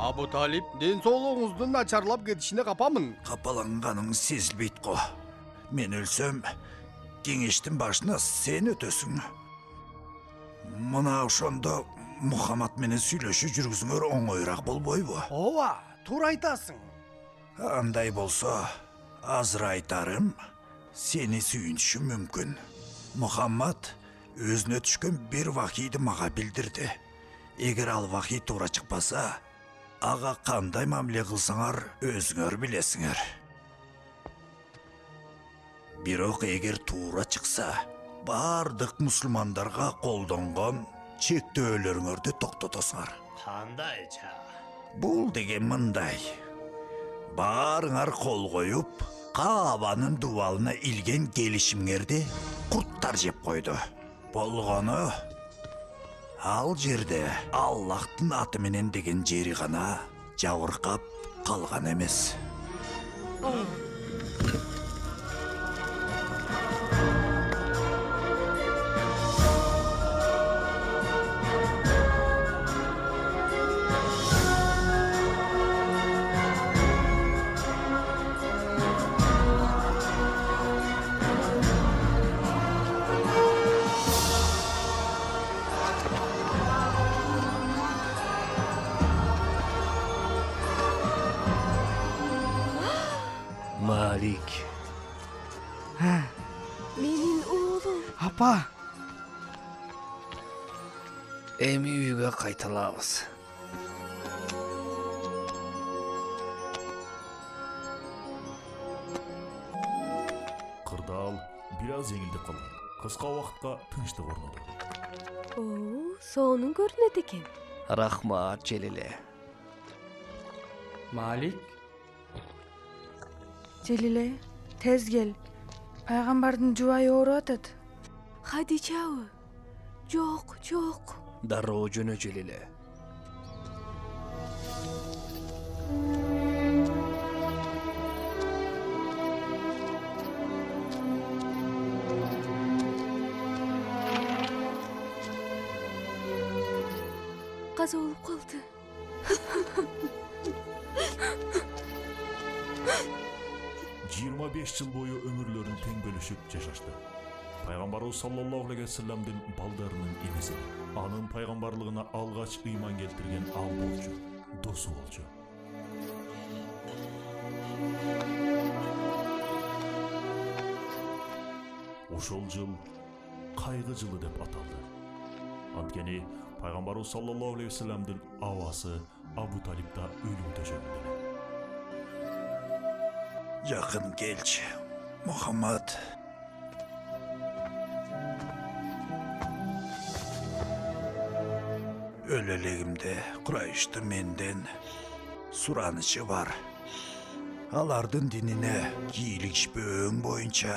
Абу Талип, ден соолугуңуздун начарлап кетишине капамын. Капаланганың сезилбейт го. Мен өлсөм, кеңештин башына сен өтөсүң. Мына ошондо Мухаммад менен сүйлөшүү жүргүзүңөр оңоюраак болбойбу? Ооба, туура айтасың. Андай болсо, азыр айтарым, сени сүйүнүшүм мүмкүн. Мухаммад өзүнө түшкөн бир вахийди мага билдирди. Эгер ал вахий туура чыкпаса, ага кандай мамиле кылсаңар өзүңөр билесиңер. Бирок эгер туура чыкса, бардык мусулмандарга колдонгон чектөөлөрүңөрдү токтотосуңар. Кандайча? Бул деген мындай. Баарыңар кол коюп, Каабанын дубалына илген келишимңерди курттар жеп койду. Болгону ал жерде Аллахтын аты менен деген жери гана жабыркап калган эмес. апа. Эми үйгө кайталабыз. Кырдаал бир аз жеңилдеп калган. Кыска убакытка тынчтык орноду. Оо, сонун көрүнөт экен. Рахмат Желиле. Малик, Желиле, тез кел. Пайгамбардын жубайы ооруп атат. Хадичабы? Жок, жок. Дароо жөнө Желиле. Каза болуп калды. Жыйырма 5 жыл бою өмүрлөрүн тең бөлүшүп жашашты. Пайгамбарыбыз саллаллаху алейхи вассаламдын балдарынын эмеси. Анын пайгамбарлыгына алгач ыйман келтирген ал болчу, досу болчу. Ошол жыл кайгы жылы деп аталды. Анткени пайгамбарыбыз саллаллаху алейхи вассаламдын абасы Абу Талибда өлүм төшөгүндө. Жақын келші, Мұхаммад. Өлелегімде Құрайышты менден сұранышы бар. Алардын диніне кийлікшпөң бойынша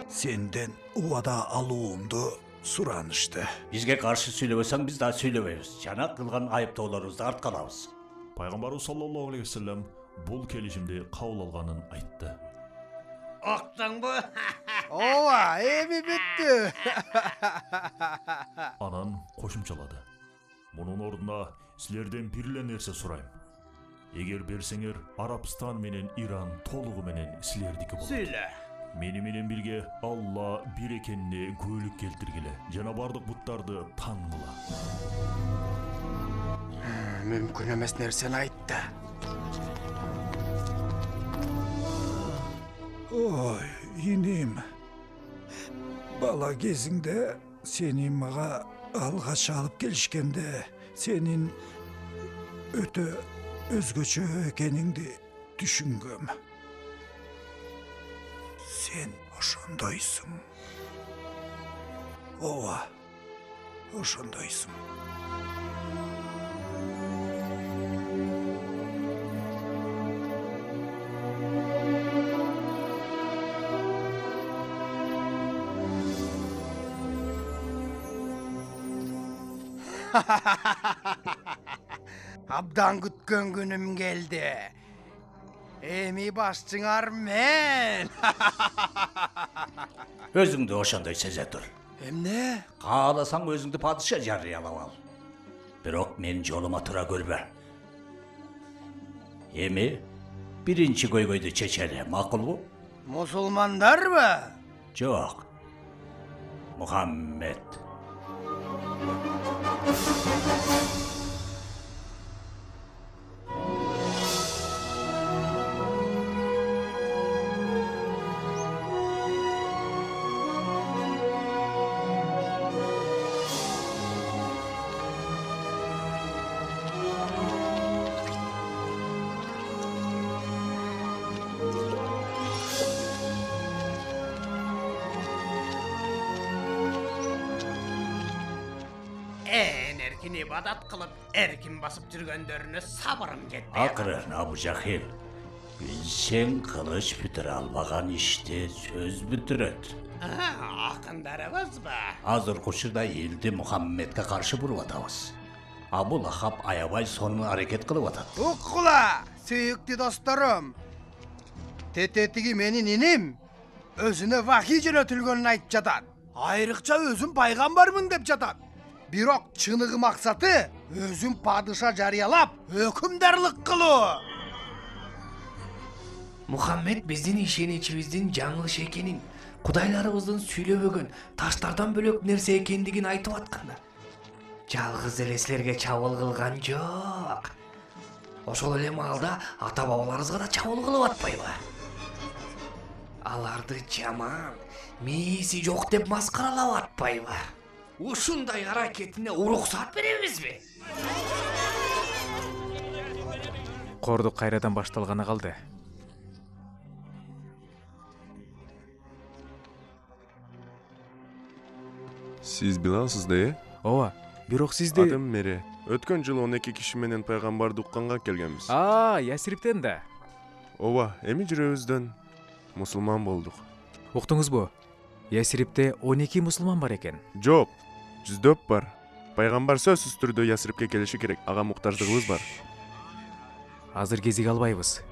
сенден уада алуымды сұранышты. Бизге каршы сүйлөбөсөң, биз да сүйлөбөйбүз. Жана кылган айыптоолорубузду артка алабыз. Пайгамбарыбыз саллаллаху алейхи вассалам бул келишимди кабыл алганын айтты. Октоңбу? Ооба, эми бүттү. Анан кошумчалады. Мунун ордуна силерден бир эле нерсе сурайм. Эгер берсеңер, Арабстан менен Иран толугу менен силердики болот. Сүйлө. Мени менен бирге Алла бир экенине күбөлүк келтиргиле. Жана бардык буттарды таңгыла. Мүмкүн эмес нерсени айтты. Ой, инем. Бала кезіңде сені маға алғаш алып келішкенде сенің өте өзгөчө экениңди түшүнгөм. Сен ошондойсуң. Ооба, ошондойсуң. Абдан күткөн күнүм келди. Эми башчыңар мен. Өзүңдү ошондой сезе тур. Эмне? Кааласаң өзүңдү падыша жарыялап ал. Бирок мен жолума тура көрбө. Эми биринчи көйгөйдү чечели, макулбу? Мусулмандарбы? Жок. Мухаммед. Erkin ibadat kılıp erkin basıp жүргөндөрүнө сабырым жетпей. Акырын Абу Жахил. Билсең кылыч бүтүрө албаган ишти сөз бүтүрөт. Акындарыбыз ба? Азыр учурда элди Мухаммедке каршы буруп атабыз. Абу Лахаб аябай сонун аракет кылып атат. Уккула, сүйүктүү досторум. Тететиги менин иним өзүнө вахий жөнөтүлгөнүн айтып жатат. Айрыкча өзүм пайгамбармын деп жатат. Бирок чыныгы максаты өзүм падыша жарыялап, өкүмдарлык кылуу. Мухаммед биздин ишеничибиздин жаңылыш экенин, кудайларыбыздын сүйлөбөгөн таштардан бөлөк нерсе экендигин айтып атканда, жалгыз эле силерге чабыл кылган жок. Ошол эле маалда ата бабаларыбызга да чабыл кылып атпайбы? аларды жаман, мээси жок деп маскаралап атпайбы? Ушундай аракетине уруксат беребизби? Кордук кайрадан башталганы калды. Сиз Билалсыз да, Ооба, бирок сизди... Атым Мере. Өткөн жылы 12 киши менен пайгамбарды укканга келгенбиз. Ясириптен да. Ооба, эми жүрөбүздөн мусулман болдук. Уктуңузбу? Ясирипте 12 мусулман бар экен. Жок, жүздөп бар. Пайгамбар сөзсүз түрдө Ясирипке келиши керек. Ага муктаждыгыбыз бар. Азыр кезиге албайбыз.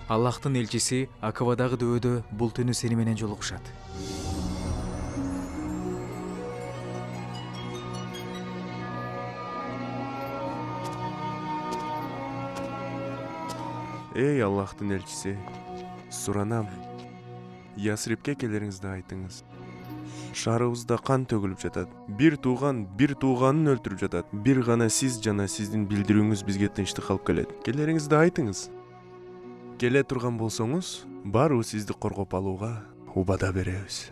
Аллахтын элчиси Акабадагы дөбөдө бул түнү сени менен жолугушат. Эй Аллахтын элчиси, суранам. Ясирипке келериңизди айтыңыз. Шаарыбызда кан төгүлүп жатат. Бир тууганын өлтүрүп жатат. Бир гана сиз жана сиздин билдирүүңүз бизге тынчтык алып келет. Келериңизди айтыңыз. Келе турган болсоңуз, баруу сизди коргоп алууга убада беребиз.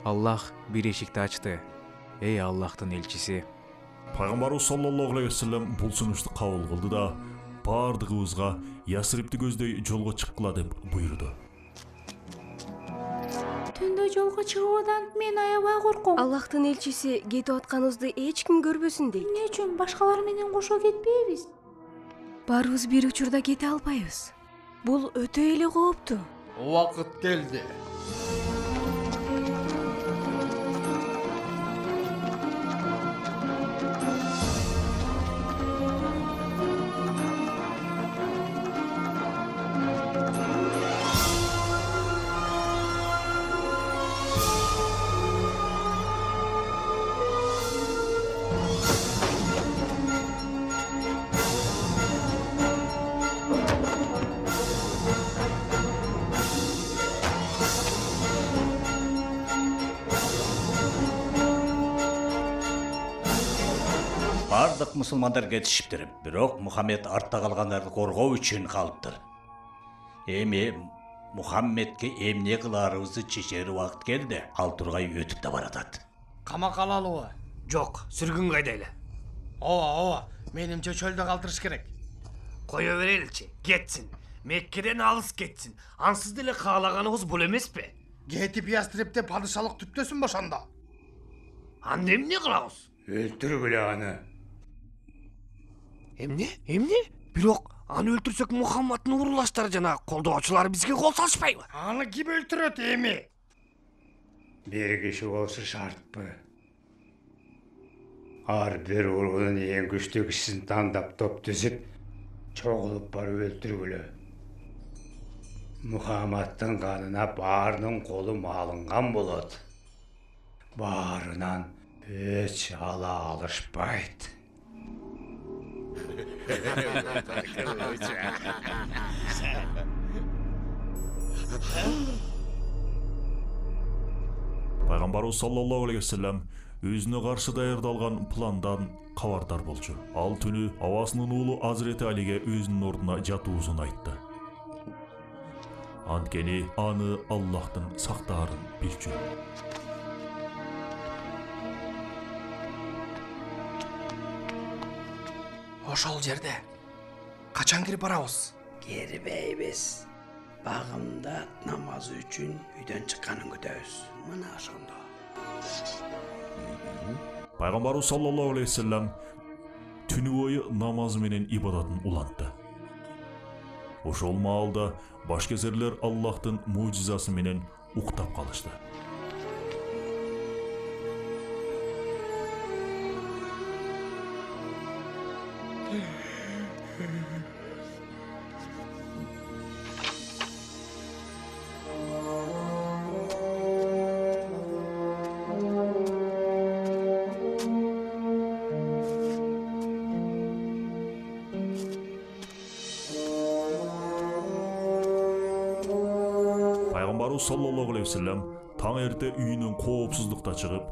Аллах бир эшикти ачты. Эй Аллахтын элчиси. Пайгамбарыбыз саллаллаху алейхи вассалам бул сунушту кабыл кылды да бардыгыбызга Ясирипти көздөй жолго чыккыла деп буйруду. Түндө жолго чыгуудан мен аябай корком. Аллахтын элчиси кетип атканыбызды эч ким көрбөсүн дейт. Эмне үчүн башкалар менен кошо кетпейбиз? Баарыбыз бир учурда кете албайбыз. Бул өтө эле кооптуу. Убакыт келди. Бардык мусулмандар кетишиптир, бирок Мухаммед артта калгандарды коргоо үчүн калыптыр. Эми Мухаммедке эмне кыларыбызды чечер убакыт келди. Ал тургай өтүп да баратат. Камакка алалыбы? Жок, сүргүн кайда эле. Ооба, менимче чөлдө калтырыш керек. Кое береличи, кетсин. Меккеден алыс кетсин. Ансыз деле каалаганыбыз бул эмеспи? Кетип Ясирипте падышалык түптөсүн бошондо. Анда эмне кылабыз? Өлтүргүлө аны. Эмне? Бирок аны өлтүрсөк Мухаммадтын урулаштары жана колдоочулары бизге кол салышпайбы? Аны ким өлтүрөт эми? Бир киши болсо шартпы. Ар бир урунун эң күчтүү кишисин тандап топ түзүп, чогулуп барып өлтүргүлө. Мухаммадтын канына баарынын колу малынган болот. Баарынан өч ала алышпайт. Пайгамбарыбыз саллаллаху алейхи вассалам өзүнө каршы даярдалган пландан кабардар болчу. Ал түнү абасынын уулу Азирети Алиге өзүнүн ордуна жатуусун айтты. Анткени аны Аллахтын сактаарын билчү. Ошол жерде качан кирип барабыз? Кирбейбиз. Багымда намаз үчүн үйдөн чыкканын күтөбүз. Мына ошондо. Пайгамбарыбыз саллаллаху алейхи вассалам түнү бою намазы менен ибадатын улантты. Ошол маалда башкезерлер Аллахтын мужизасы менен уктап калышты. Пайгамбарыбыз саллаллаху алейхи вассалам таң эрте үйүнөн коопсуздукта чыгып,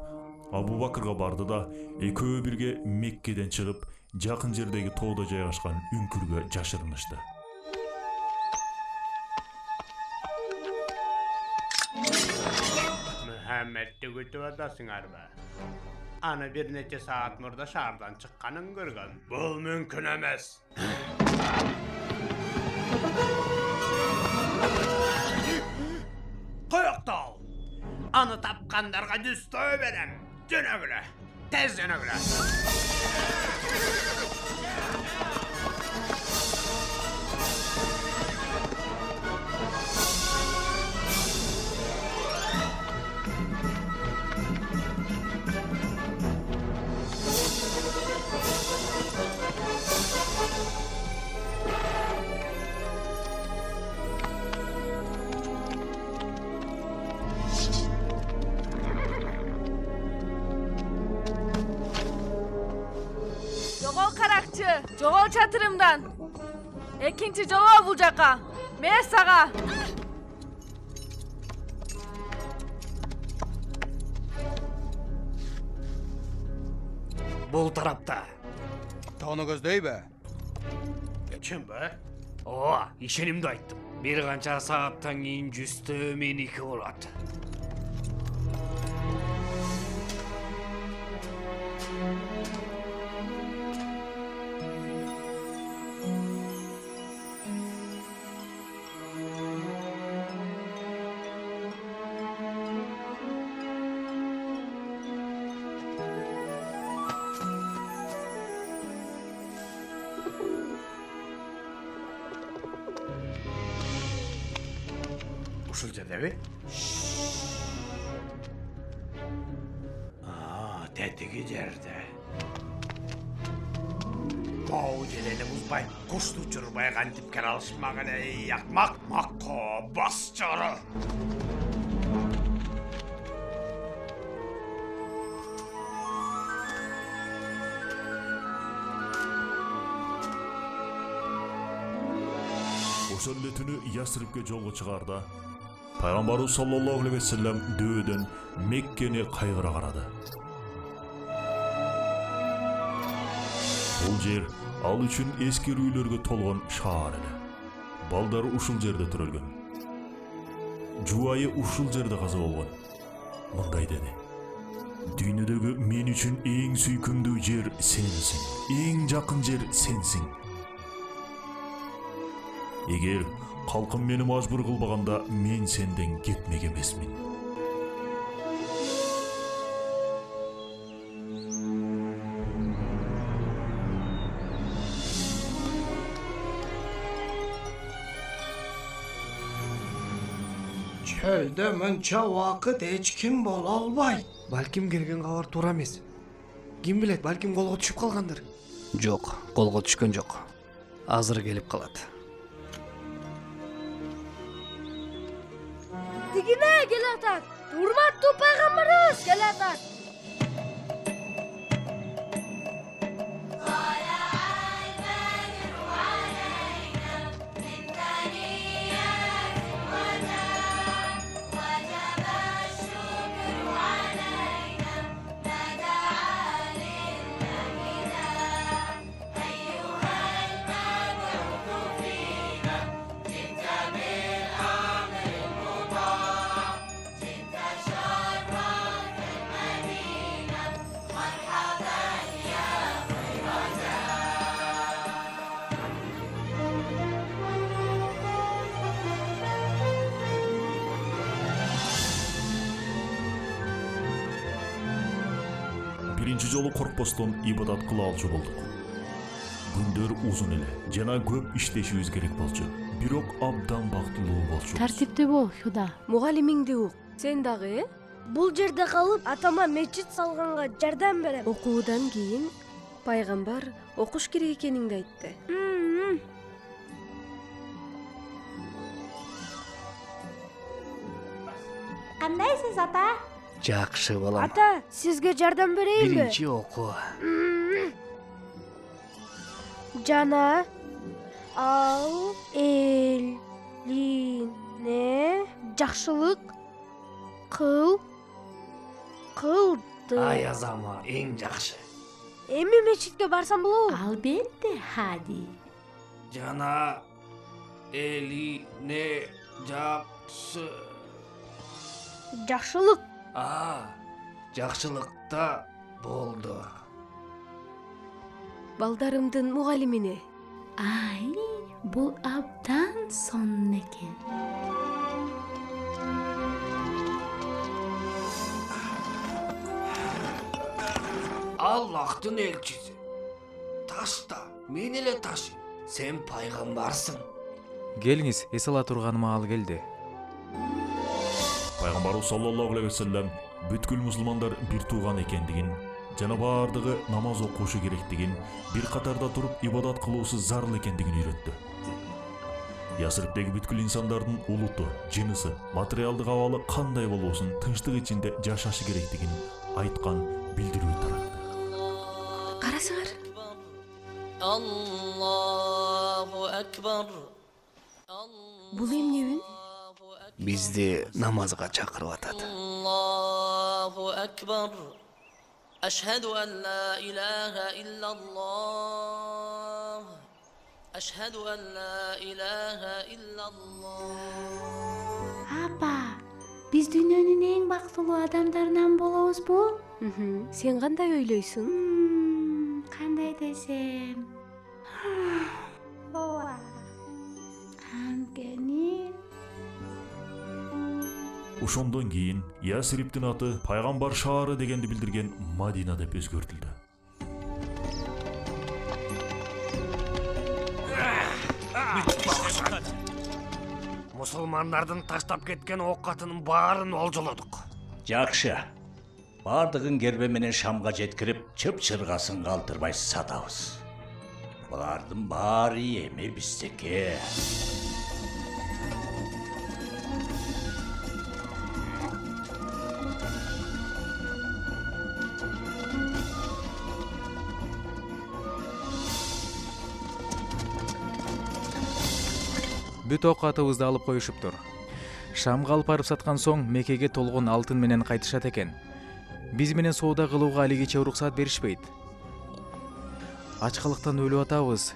Абу Бакырга барды да экөө бирге Меккеден чыгып, жакын жердеги тоодо жайгашкан үңкүргө жашырынышты. Muhammed'ti kütüp atasыңarбы? Ana bir neçe saat murda şahardan çıkkanın görgön. Bul mümkün emes. Koyakta ol. Anı tapkandarga düz toy verem. Döne güle. Tez döne güle. Jogol karakçı, jogol çatırımdan. Ekinci jogol bul jaka. Men saga. Бул тарапта. Тону көздөйбү? Kim be? Ооба, ишенимди айттым. Бир канча сааттан кийин жүзтө меники болот. Ушул жерде би? Тетиги жерде. Мау желени бузбай, кушту учурбай кантип кире алышмаган эй, акмак макко бас жары. Ошол эле түнү Ясрибке жолго чыгаарда Пайгамбарыбыз саллаллаху алейхи ва саллям дөбөдөн Меккени кайгыра карады. Бул жер ал үчүн эскерүүлөргө толгон шаар эле. Балдары ушул жерде төрөлгөн. Жубайы ушул жерде каза болгон. Мындай деди: "Дүйнөдөгү мен үчүн эң сүйкүмдүү жер сенсиң. Эң жакын жер сенсиң. Эгер калкым мени мажбур кылбаганда, мен сенден кетмек эмесмин." Çölde mınça vakit hiç kim bol alбайт. Балким келген кабар туура эмес. Ким билет, балким колго түшүп калгандыр. Жок, колго түшкөн жок. Азыр келип калат. Digine gelatat. Hurmatlı peygamberimiz gelatat. Биринчи жолу коркпостон ибадат кыла алчу болдук. Күндөр узун эле жана көп иштешибиз керек болчу. Бирок абдан бактылуу болчубуз. Тартиптүү бол, Худа. Мугалимиңди ук. Сен дагы? Бул жерде калып, атама мечит салганга жардам берем. Окуудан кийин пайгамбар окуш керек экениңди айтты. Кандайсыз, ата? Жакшы балам. Ата, сизге жардам берейинби? Биринчи окуу. Жана ал элине жакшылык кылды. Ай азама, эң жакшы. Эми мечитке барсам болобу? Албетте, Хади. Жана элине жакшы. Жакшылык. Жакшылыкта болду. Балдарымдын мугалимине. Ай, бул абдан сонун экен. Аллахтын элчиси. Ташта, мен эле ташым. Сен пайгамбарсың. Келиңиз, эс ала турган маал келди. Пайгамбарыбыз саллаллаху алейхи вассалам бүткүл мусулмандар бир тууган экендигин жана баардыгы намаз окушу керектигин, бир катарда туруп ибадат кылуусу зарыл экендигин үйрөттү. Ясырыптагы бүткүл инсандардын улуту, жынысы, материалдык абалы кандай болбосун тынчтык ичинде жашашы керектигин айткан билдирүү таратты. Карасыңар. Allahu Ekber. Бул эмне үн? Бизди намазга чакырып атат. Allahu Ekber. Eşhedü en la ilahe illallah. Eşhedü en la ilahe illallah. Апа, биз дүйнөнүн эң бактылуу адамдарынан болобузбу? Сен кандай ойлойсуң? Кандай десем? Ооба. Анткени Ошондон кийин Ясриптин аты пайгамбар шаары дегенди билдирген Мадина деп өзгөртүлдү. Мусулмандардын таштап кеткен оокатынын баарын олжолодук. Жакшы. Бардыгын кербе менен Шамга жеткирип, чып-чыргасын калтырбай сатабыз. Булардын баары эми биздеке. Бүт оокатыбызды алып коюшуптур. Шамга алып барып саткан соң Мекеге толгон алтын менен кайтышат экен. Биз менен соода кылууга алигиче уруксат беришпейт. Ачкылыктан өлүп атабыз.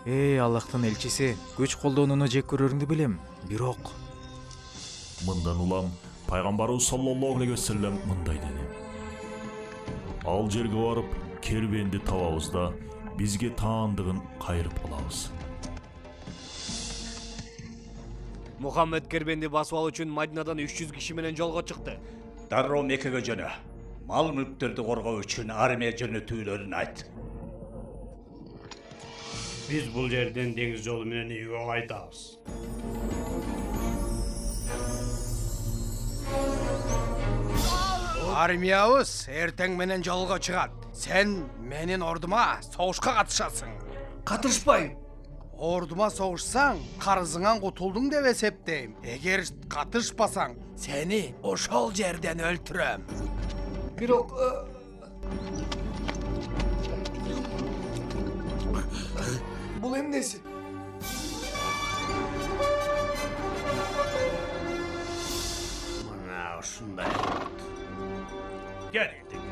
Аллахтын элчиси, күч колдонууну жек көрөрүңдү билем, бирок Мындан улам пайгамбарыбыз саллаллаху алейхи вассалам мындай деди. Ал жерге барып, кербенди табабыз да бизге таандыгын кайрып алабыз. Мухаммед кербенди басып алуу үчүн Мадинадан 300 киши менен жолго чыкты. Дароо Мекеге жөнө. Мал мүлктөрдү коргоо үчүн армия жөнөтүүлөрүн айт. Биз бул жерден деңиз жолу менен үйгө кайтабыз. Армиябыз эртең менен жолго чыгат. Сен менин ордума согушка катышасың. Катышпайм. Ордума согушсаң, карызыңан кутулдуң деп эсептейм. Эгер катышпасаң, сени ошол жерден өлтүрөм. Бирок бул эмнеси? Мына ушундай. Келдик.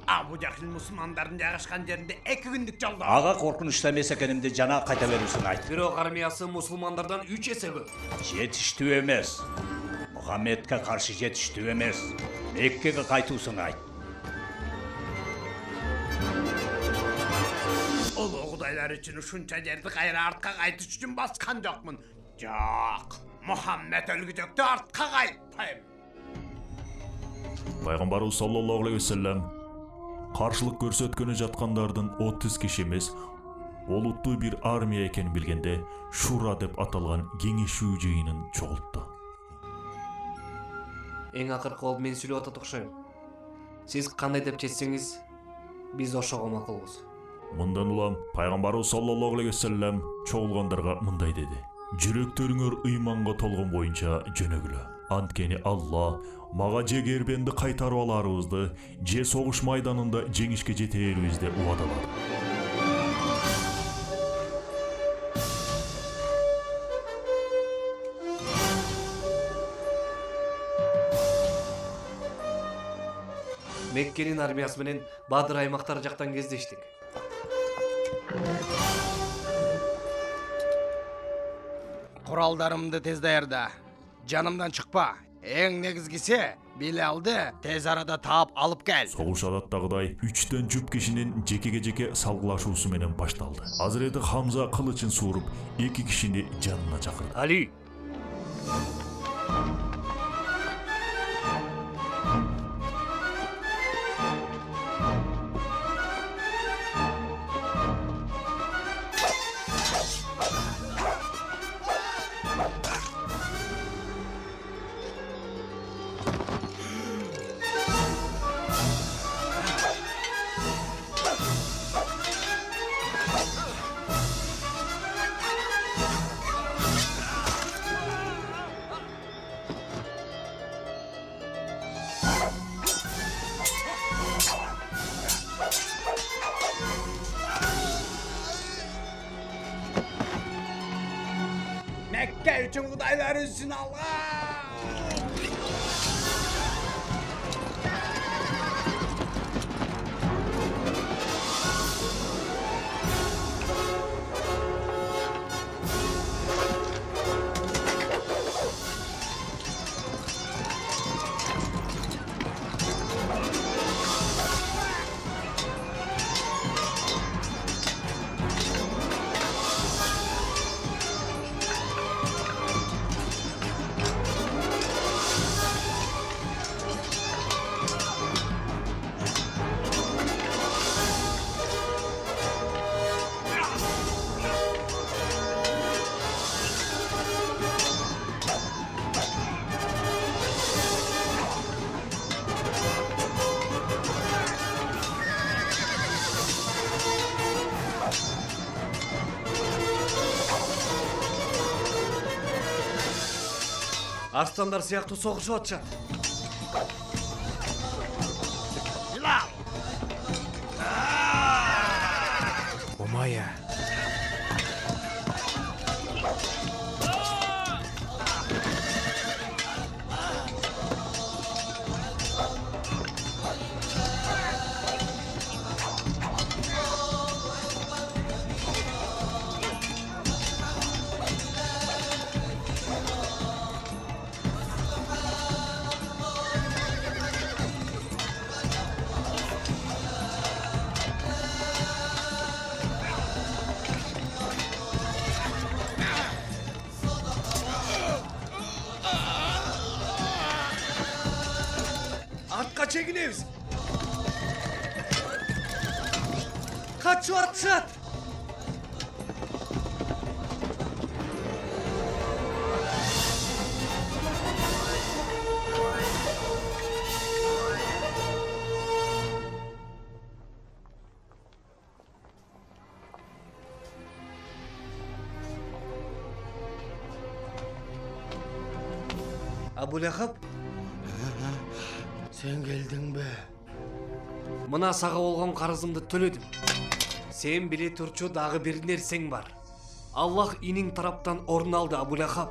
Абу Жахил мусулмандардын жайгашкан жеринде 2 күндүк жолдо. Ага коркунучтуу эмес экенимди жана кайта берүүсүн айт. Бирок армиясы мусулмандардан 3 эсе көп. Жетиштүү эмес. Мухаммедке каршы жетиштүү эмес. Меккеге кайтуусун айт. Улуу кудайлар үчүн ушунча жерди кайра артка кайтыш үчүн баскан жокмун. Жок. Мухаммед өлгүдөктү артка кайтпайм. Пайгамбарыбыз саллаллаху алейхи вассалам каршылык көрсөткөнү жаткандардын 30 киши эмес, олуттуу бир армия экенин билгенде Шура деп аталган кеңешүү жыйынын чогултту. Эң акыркы болуп мен сүйлөп атат окшойм. Сиз кандай деп чечсеңиз, биз ошого макулбуз. Мындан улам пайгамбарыбыз саллаллаху алейхи вассалам чогулгандарга мындай деди: Жүрөктөрүңөр ыйманга толгон боюнча жөнөгүлө. Анткени Алла мага же кербенди кайтарып аларыбызды, же согуш майданында жеңишке жетээрибизди убадалады. Меккенин армиясы менен Бадыр аймактары жактан кездештик. Куралдарымды тез даярда. жанымдан чыкпа. Эң негизгиси Билалды тез арада таап алып кел. Согуш адаттагыдай 3төн жүп кишинин жекеге-жеке салгылашуусу менен башталды. Азырети Хамза кылычын сууруп, 2 кишини жанына чакырды. Али! Mekke üçün Kudaylar üstün Allah! Арстандар сыяктуу согушуп атышат. Билал! Умая. Артқа чегінеміз. Kaçıyor atışat. Abu Lahab, Sen geldin be. мына сага болгон карызымды төлөдүм. Сен биле турчу дагы бир нерсең бар. Аллах иниң тараптан орун алды, Абу Лахаб.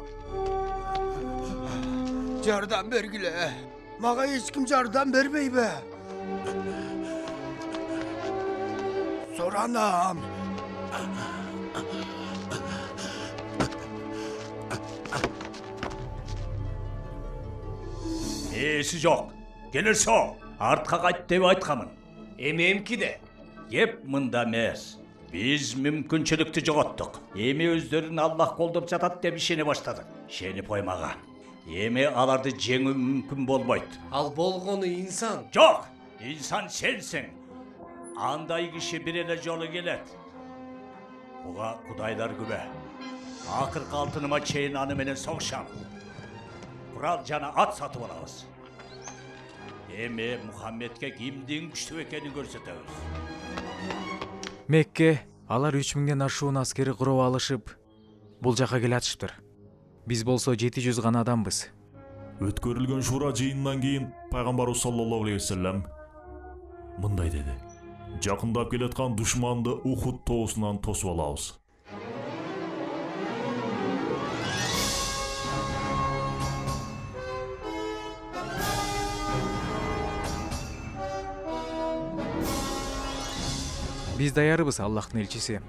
Жардам бергиле. Мага эч ким жардам бербейби? Соранам. Эси жок. Келерсе, артка кайт деп айткамын. Эмемки де. Кеп мында эмес. Биз мүмкүнчүлүктү жоготтук. Эми өздөрүн Аллах колдоп жатат деп ишене баштадык. Ишенип коймага. Эми аларды жеңүү мүмкүн болбойт. Ал болгону инсан. Жок, инсан сенсиң. Андай киши бир эле жолу келет. Буга Кудайлар күбө. Акыркы алтыныма чейин аны менен согушам. Курал жана ат сатып алабыз. Эми Мухаммедке кимдин күчтүү экенин көрсөтөбүз. Мекке алар 3000ден ашуун аскери куруп алышып, бул жака келе атышыптыр. Биз болсо 700 гана адамбыз. Өткөрүлгөн шура жыйынынан кийин пайгамбарыбыз саллаллаху алейхи вассалам мындай деди: жакындап келаткан душманды Ухуд тоосунан тосуп алабыз. Биз даярбыз, Аллахтын элчиси.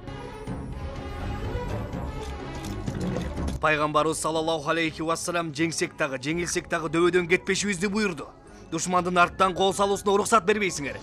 пайгамбарыбыз саллаллаху алейхи вассалам жеңсек дагы, жеңилсек дагы дөбөдөн кетпешибизди буйрду. Душмандын арттан кол салуусуна уруксат бербейсиңер.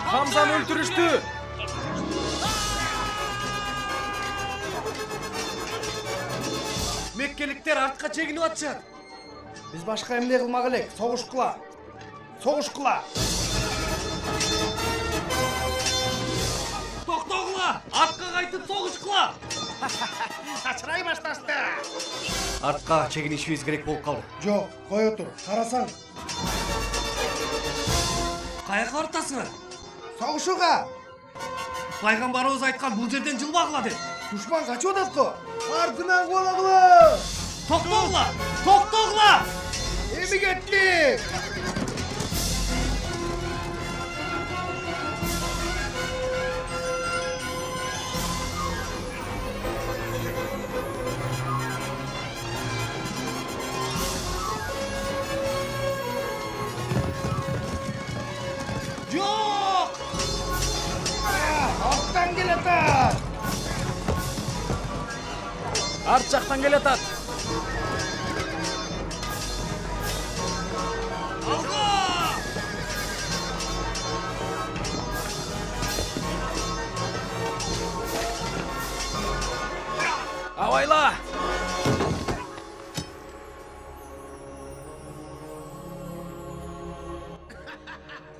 Hamzаны öldürüştü. Mekkelikler артка чегинип атышат. Biz başka emne kılmak elek. Soğuş kıla. Soğuş kıla. Токтогула! Артка кайтып согуш кыла! Saçırayı başlaştı. Артка чегинишибиз керек болуп калды. Жоқ, қой отыр. Қарасаң. Каяка баратасыңар? Соғышуға. Пайгамбарыбыз айткан бул жерден жылбагыла деп. Душман качып атат го. Артынан колагыла. Токтогула! Токтогула! Эми кеттик. Жоқ! Арттан келатат. Арт жақтан келатат. Авайла!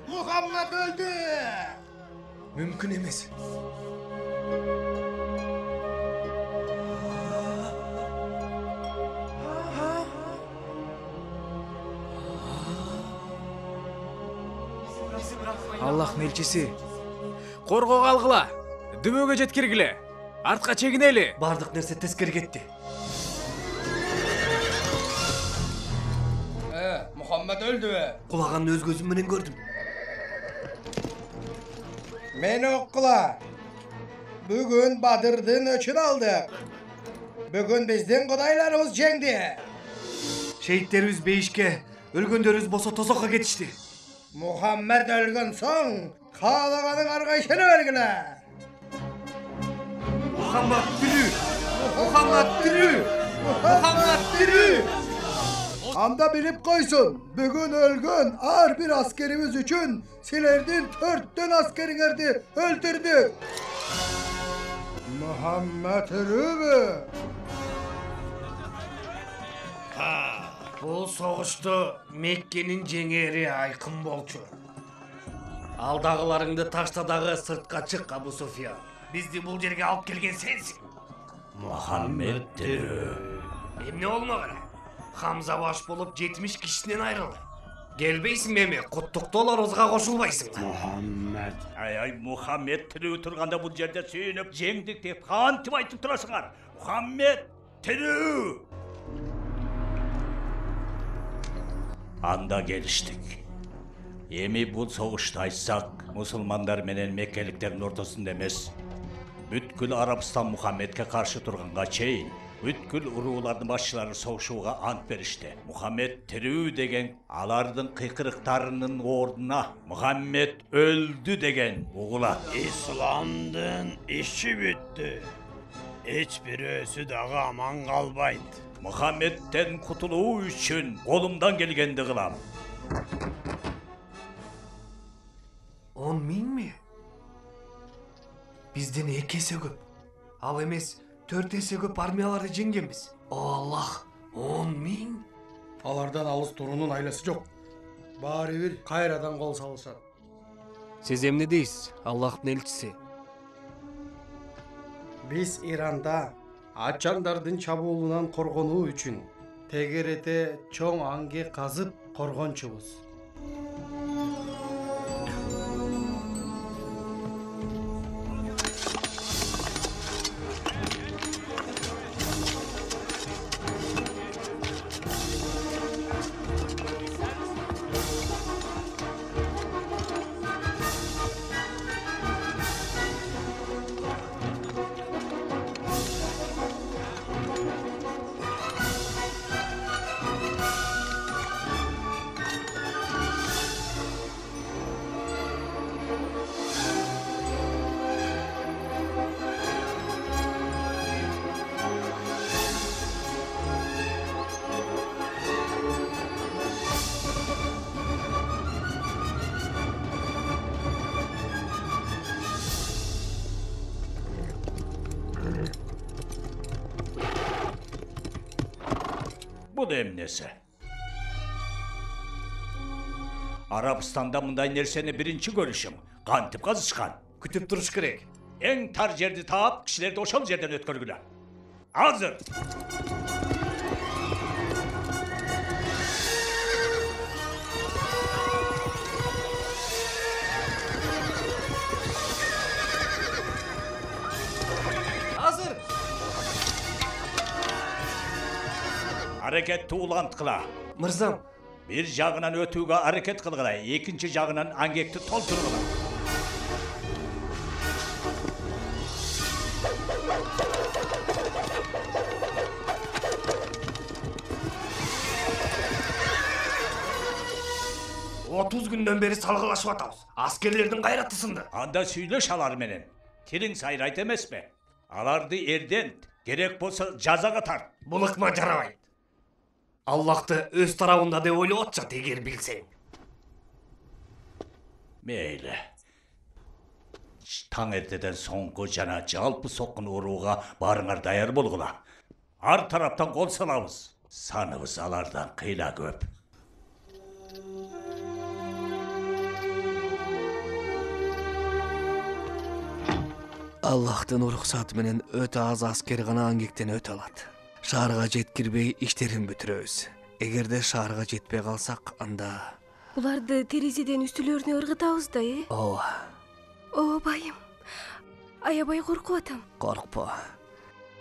Muhammed öldü. Mümkün emez. Аллахтын элчиси. Коргоого алгыла. Дүбөгө жеткиргиле. Артка чегинели. Бардык нерсе тескери кетти. Muhammed öldü. Кулаганын өз көзүм менен көрдүм. Meni okula. Bugün Badır'dın öçün aldık. Bugün bizden kodaylarımız jengdi. Şehitlerimiz beyişke, ölgöndөрүбүз болсо тозокко кетишти. Muhammed ölgün son. Kağlaganın argayışını vergile. Muhammed diri! Muhammed diri! Muhammed diri! Anda bilip koysun. Bugün ölgün ağır bir askerimiz için silerden 4'ten askerilerdi öldürdük. Muhammed Rübü. Бул согушту Меккенин жеңери айкын болчу. Алдагыларыңды ташта дагы сыртка чык, Абу Суфиян. Бизди бул жерге алып келген сенсиң. Мухаммед тирүү. Эмне болмагыла? Хамза баш болуп 70 кишинен айрылды. Келбейсиңби эми? Куттуктоолорубузга кошулбайсың. Мухаммед. Ай, Мухаммед тирүү турганда бул жерде сүйүнүп, жеңдик деп кантип айтып турасыңар? Мухаммед тирүү. Анда келиштик. Эми бул согушту айтсак, мусулмандар менен меккеликтердин ортосунда эмес, бүткүл Арабстан Мухаммедке каршы турганга чейин бүткүл уруулардын башчылары согушууга ант беришти. Мухаммед тирүү деген алардын кыйкырыктарынын ордуна Мухаммед өлдү деген угулат. İslam'dın işi bitti. Hiçbirisi dagı aman kalbaydı. Muhammed'den kutuluu üçün kolumdan gelgendi kılam. 10 ming mi? Bizden 2 есе көп. Ал эмес 4 есе көп армияларды жеңгенбиз. Allah, 10 ming? Alardan alыс турунун айласы жок. Баары бир кайрадан кол салышат. Сиз эмне дейсиз, Аллахтын элчиси? Biz İran'da Açandardın çabuğundan korgonu üçün tegerete çoğ ange kazıp korgonçubuz. Бұл эмнеси? Арабстанда мындай нерсени биринчи көрүшүм. Кантип казышкан? Күтүп туруш керек. Эң тар жерди таап, кишилерди ошол жерден өткөргүлө. Азыр. Азыр. Аракетти уланткыла. Мырзам, bir жагынан өтүүгө аракет кылгыла, экинчи жагынан аңгекти толтургула. Otuz günden beri salgılaşıp atабыз. Askerlerдің кайраты сынды. Анда сүйлөш алар менен. Тилиң сайрайт эмеспи? Аларды эрден керек болсо жазага тарт. Бұл ыкма жарабайт. Аллахты өз тарабында деп ойлоп атышат эгер билсең. Мейли. Таң эртеден соңку жана жалпы соккун урууга барыңар даяр болгула. Ар тараптан кол салабыз. Саныбыз алардан кыйла көп. Аллахтын уруксаты менен өтө аз аскер гана аңгектен өтө алат. Шаарга жеткирбей иштерин бүтүрөбүз. Эгерде шаарга жетпей калсак, анда Буларды терезеден үстүлөрүнө ыргытабыз да, Ооба. О, байым. Аябай коркуп атам. Коркпо.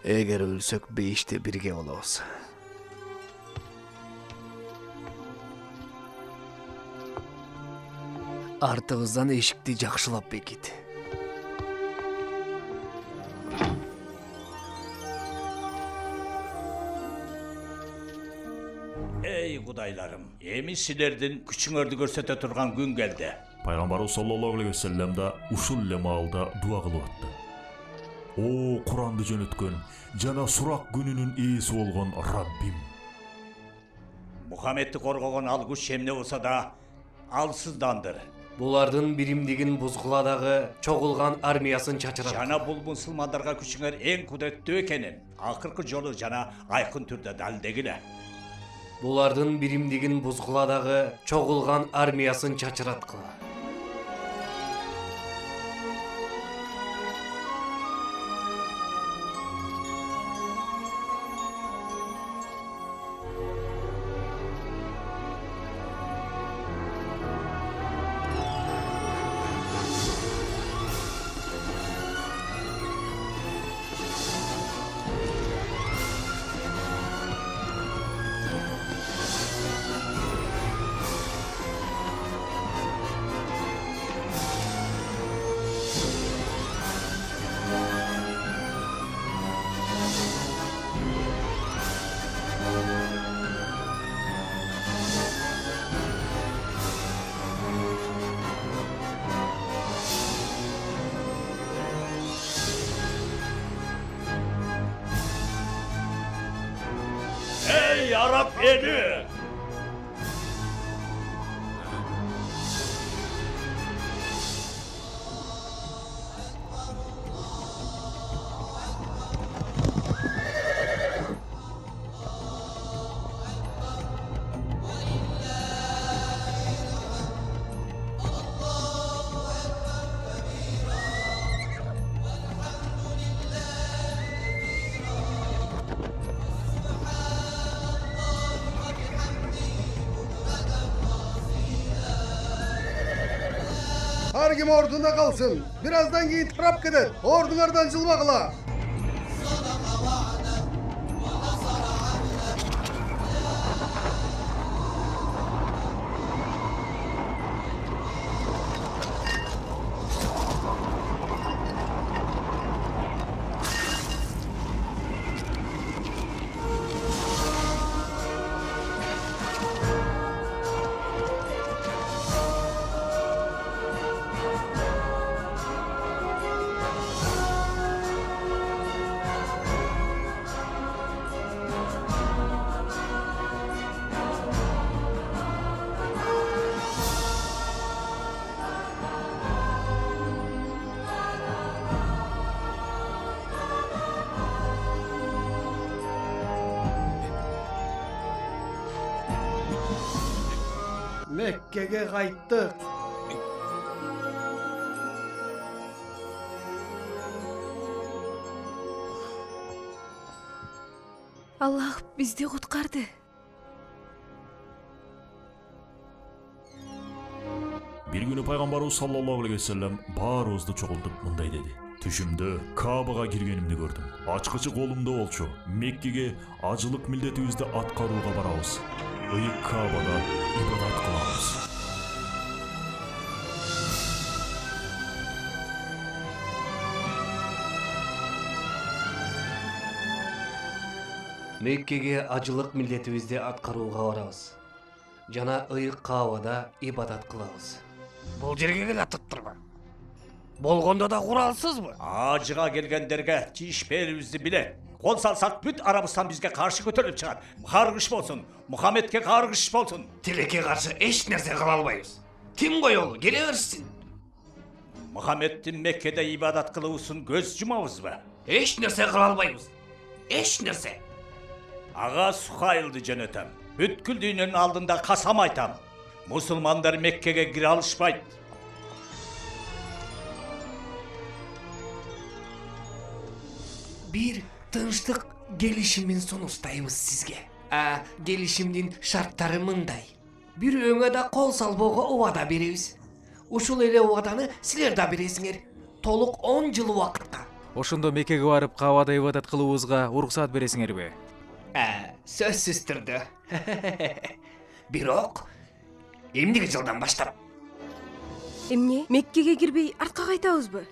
Эгер өлсөк бейиште бирге болобуз. Артыбыздан эшикти жакшылап бекит. Ey Kudaylarım, эми силердин күчүңөрдү көрсөтө турган күн келди. Пайгамбарыбыз саллаллаху алейхи вассалам да ушул эле маалда дуа кылып атты. О, Куранды жөнөткөн жана сурак күнүнүн ээси болгон Раббим. Мухаммедти коргогон ал күч эмне болсо да алсыздандыр. Булардын биримдигин бузгуладагы чогулган армиясын чачырат. Жана бул мусулмандарга күчүңөр эң кудуреттүү экенин акыркы жолу жана айкын түрдө далилдегиле. Булардын биримдигин бузгуладагы чогулган армиясын чачыраткыла. Ey Arap eli! Her kim ordunda kalsın. Birazdan giyin tarap gider. Ordunlardan cılmakla. Меккеге кайттык. Аллах бизди куткарды. Бир күнү пайгамбарыбыз саллаллаху алейхи вассалам баарыбызды чогултуп мындай деди: түшүмдө Каабага киргенимди көрдүм. Ачкычы колумда болчу. Меккеге ажылык милдетибизди аткарууга барабыз. Ыйык Каабада ибадат кылабыз. Меккеге ажылык милдетибизди аткарууга барабыз. Жана ыйык Каабада ибадат кылабыз. Бул жерге келатыптырбы? Болгондо да куралсызбы? Ажыга келгендерге тиишпээрибизди билет. Кол салсак бүт Арабистан бизге каршы көтөрүлүп чыгат. Каргыш болсун, Мухаммедке каргыш болсун. Тилекке каршы эч нерсе кыла албайбыз. Ким коелу, келе берсин. Мухаммеддин Меккеде ибадат кылуусун көз жумабызбы? Эч нерсе кыла албайбыз. Эч нерсе. Ага Сухайлды жөнөтөм. Бүткүл дүйнөнүн алдында касам айтам. Мусулмандар Меккеге кире алышпайт. Бир тынчтык келишимин сунуштайбыз сизге. Келишимдин шарттары мындай. Бирөөңө да кол салбоого убада беребиз. Ушул эле убаданы силер да бересиңер. Толук 10 жыл убакытка. Ошондо Меккеге барып Каабада ибадат кылуубузга уруксаат бересиңерби? Сөзсүз түрдө. Бирок эмнеге жылдан баштап? Эмне? Меккеге кирбей артка кайтабызбы?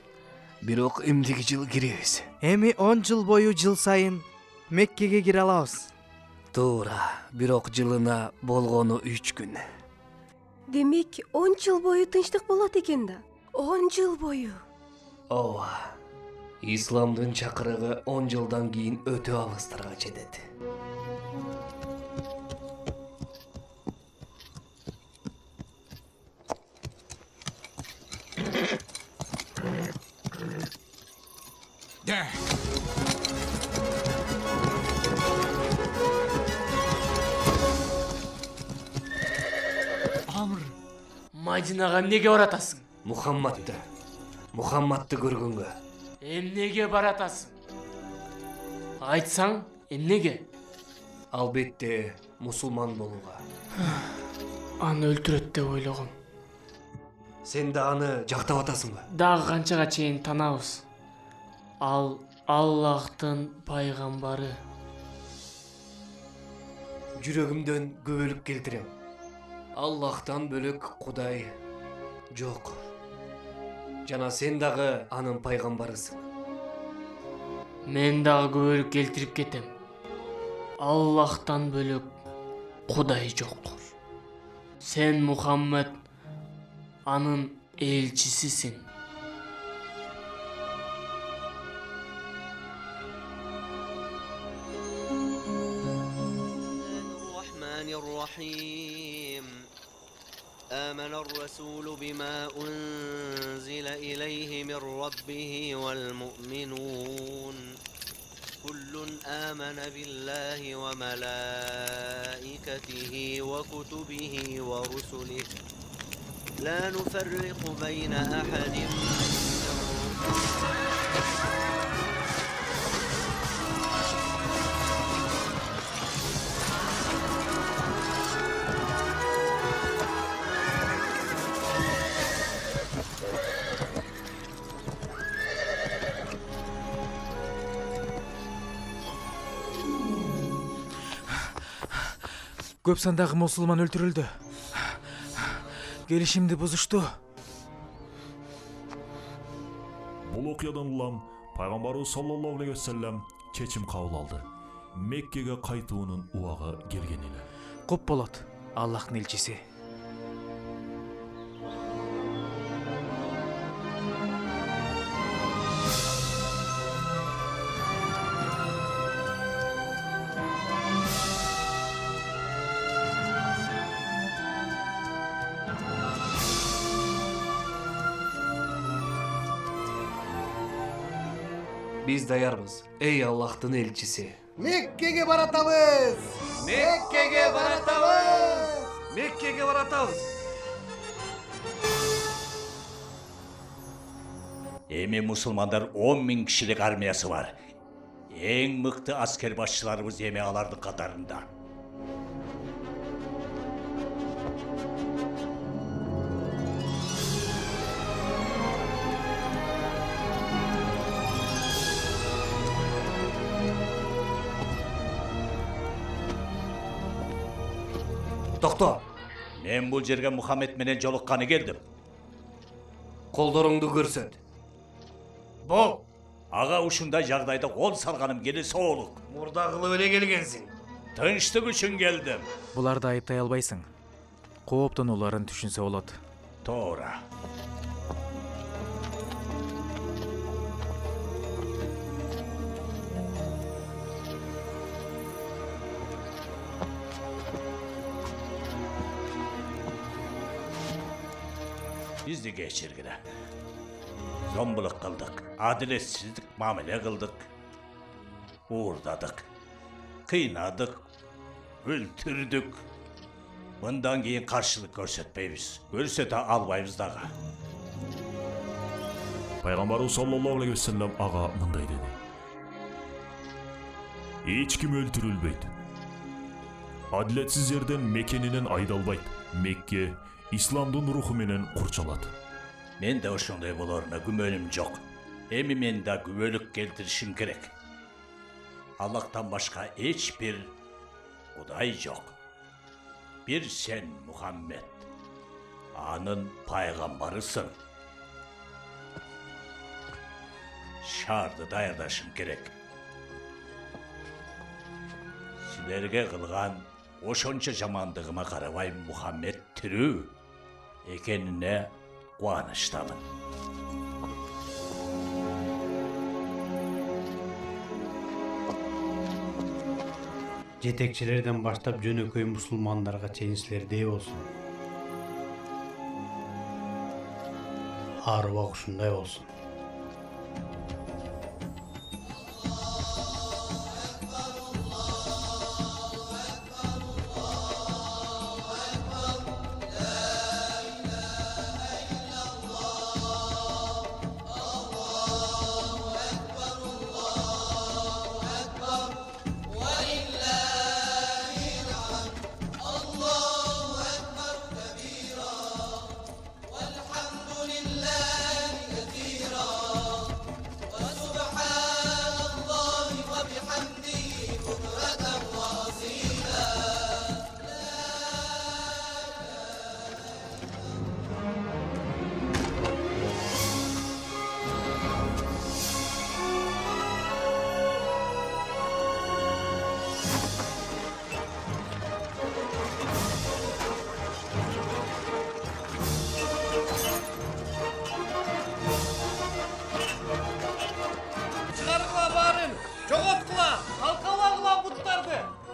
Бирок эмдиги жыл киребиз. Эми 10 жыл бою жыл сайын Меккеге кире алабыз. Туура, бирок жылына болгону 3 күн. Демек 10 жыл бою тынчтык болот экен да. 10 жыл бою. Ооба. Исламдын чакырыгы 10 жылдан кийин өтө алыстарга жетет. Амр, Мадинага эмнеге баратасың? Мухаммадты көргөнгө. Эмнеге баратасың? Айтсаң, эмнеге? Албетте, мусулман болууга. Аны өлтүрөт деп ойлогом. Сен да аны жактап атасыңбы? Дагы канчага чейин танабыз. Ал Аллахтын пайгамбары. Жүрөгүмдөн күбөлүк келтирем. Аллахтан бөлөк Кудай жок. Жана сен дагы анын пайгамбарысың. Мен дагы күбөлүк келтирип кетем. Аллахтан бөлөк Кудай жок. Сен Мухаммед анын элчисисиң. آمن الرسول بما أنزل إليه من ربه والمؤمنون كل آمن بالله وملائكته وكتبه ورسله لا نفرق بين أحد Көп сандагы мусулман өлтүрүлдү. Келишимди бузушту. Бул окуядан улам пайгамбарыбыз саллаллаху алейхи вассалам чечим кабыл алды. Меккеге кайтуунун убагы келген эле. Куп болот, Аллахтын элчиси. Биз даярбыз, эй Аллахтын элчиси. Меккеге баратабыз! Меккеге баратабыз! Меккеге баратабыз! Эми мусулмандар 10.000 кишилик армиясы бар. Эң мыкты аскер башчыларыбыз эми алардын катарында. Токто. Мен бул жерге Мухаммед менен жолукканы келдим. Колдоруңду көрсөт. Бол. Ага ушундай жагдайда кол салганым келе соолук. Мурда кылып эле келгенсиң. Тынчтык үчүн келдим. Буларды айыптай албайсың. Кооптонууларын түшүнсө болот. Туура. Bizdi geçirgine. Zombuluk kıldık, adaletsizlik muamele kıldık. Uğurladık, kıynadık, öldürdük. Bundan keyin karşılık görsetmeybiz. Görsete albaybiz dağı. Пайгамбарыбыз саллаллаху алейхи вассалам ага мындай деди. Эч ким өлтүрүлбөйт. Адилетсиз жерден мекенинен айдалбайт. Мекке исламдын руху менен курчалат. Мен de ошондой болоруна күмөнүм жок. Эми мен да күбөлүк келтиришим керек. Аллахтан башка эч бир Кудай жок. Bir sen Muhammed. Anın пайгамбарысың. Шарды даярдашым керек. Силерге кылган ошончо жамандыгыма карабай Мухаммед тирүү экенине кубанычтамын. Жетекчилерден баштап жөнөкөй мусулмандарга чейин силердей болсун. Арыбак ушундай болсун.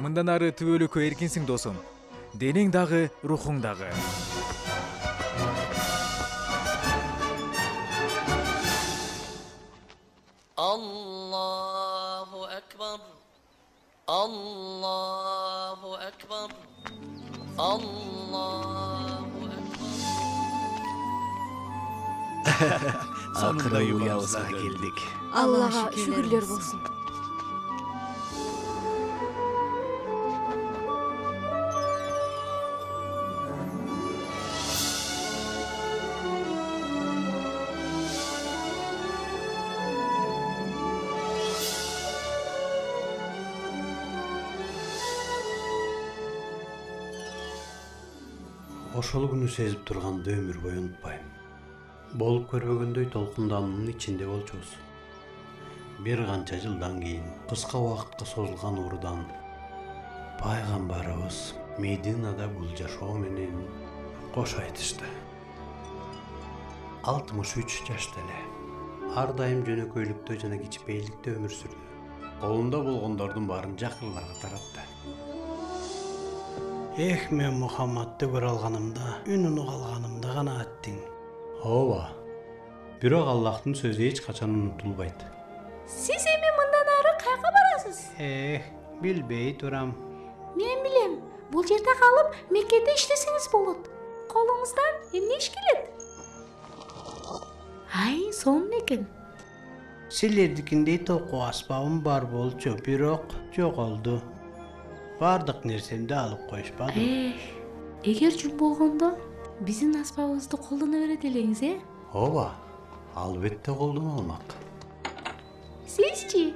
Мындан ары түбөлүккө эркинсиң досум. Денең дагы, рухуң дагы. Allahu Ekber. Allahu Ekber. Allahu Ekber. Sonunda uyağımıza geldik. Allah'a şükürler olsun. Ошол күнү сезип турганды өмүр бою унутпайм. Болуп көрбөгөндөй толкундануунун ичинде болчубуз. Бир канча жылдан кийин кыска убакытка созулган уруудан пайгамбарыбыз Мединада бул жашоо менен кош айтышты. 63 жашта эле. Ар дайым жөнөкөйлүктө жана кичпейликте өмүр сүрдү. Колунда болгондордун баарын жакырларга таратты. Мен Мухаммадты көрө алганымда, үнүн уга алганымда гана аттың. Ооба. Бирок Аллахтын сөзү эч качан унутулбайт. Сиз эми мындан ары кайга барасыз? Билбей турам. Мен билем. Бул жерде калып, Меккеде иштесеңиз болот. Колуңуздан эмне иш келет? Ай, сонун экен. Силердикиндей току аспабым бар болчу, бирок жоголду. Бардык нерсемди алып коюшпады. Эгер жум болгондо биздин аспабыбызды колдоно берет элеңиз, Ооба, албетте колдоно алмак. Сизчи?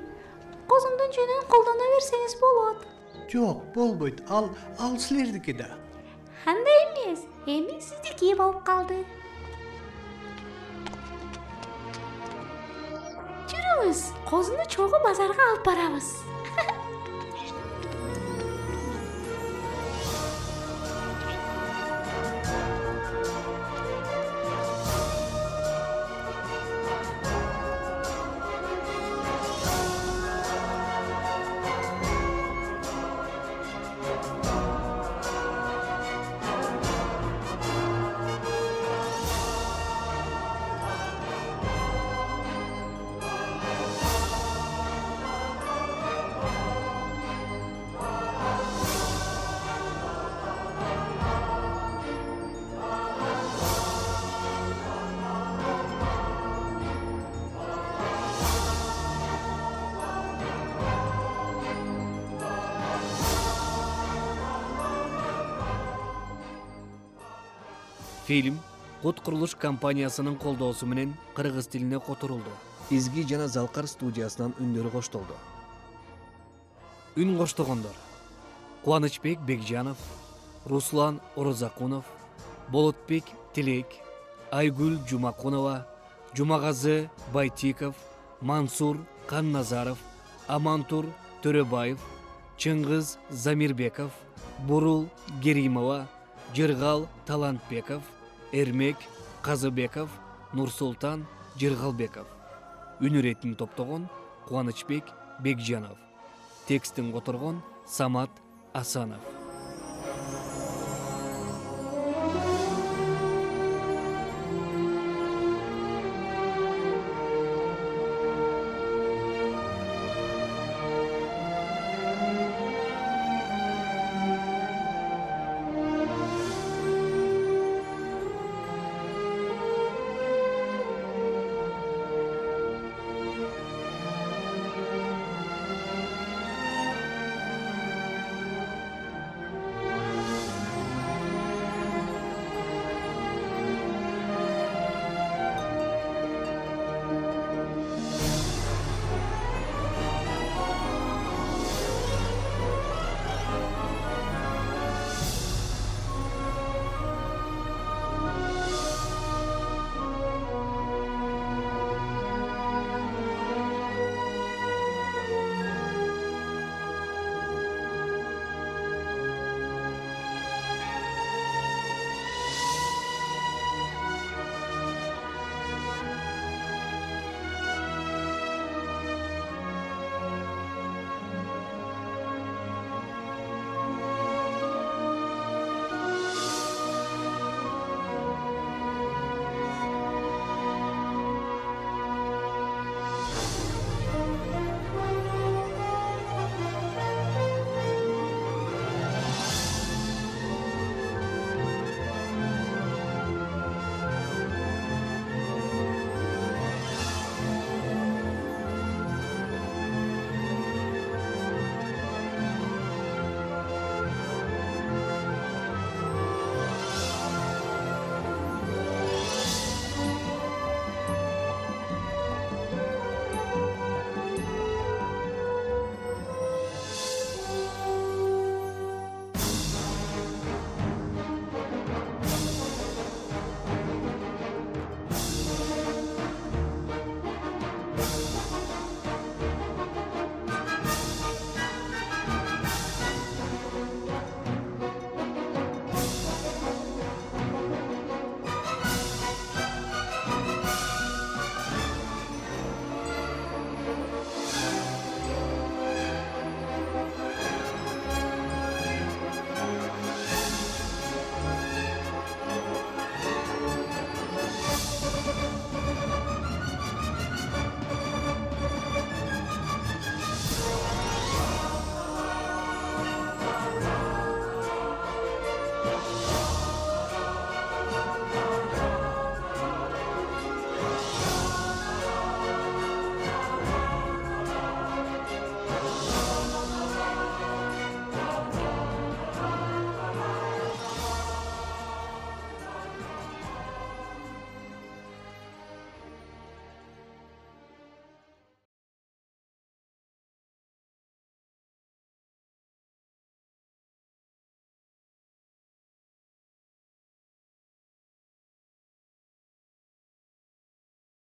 Козумдун жөнүн колдоно берсеңиз болот. Жок, болбойт. Ал силердики да. Андай эмес, эми сиздики болуп калды. Жүрүңүз, козуну чогуу базарга алып барабыз. Film Кут курулуш компаниясынын колдоосу менен кыргыз тилине которулду. Изги жана Залкар студиясынан үндөрү коштолду. Үн коштогондор: Кубанычбек Бекжанов, Руслан Орозакунов, Болотбек Тилек, Айгүл Жумакунова, Жумагазы Байтиков, Мансур Канназаров, Амантур Төрөбаев, Чыңгыз Замирбеков, Бурул Геримова, Жыргал Талантбеков, Эрмек Казыбеков, Нурсултан Жыргалбеков. Үн иретин топтогон Кубанычбек Бекжанов. Текстин которгон Самат Асанов.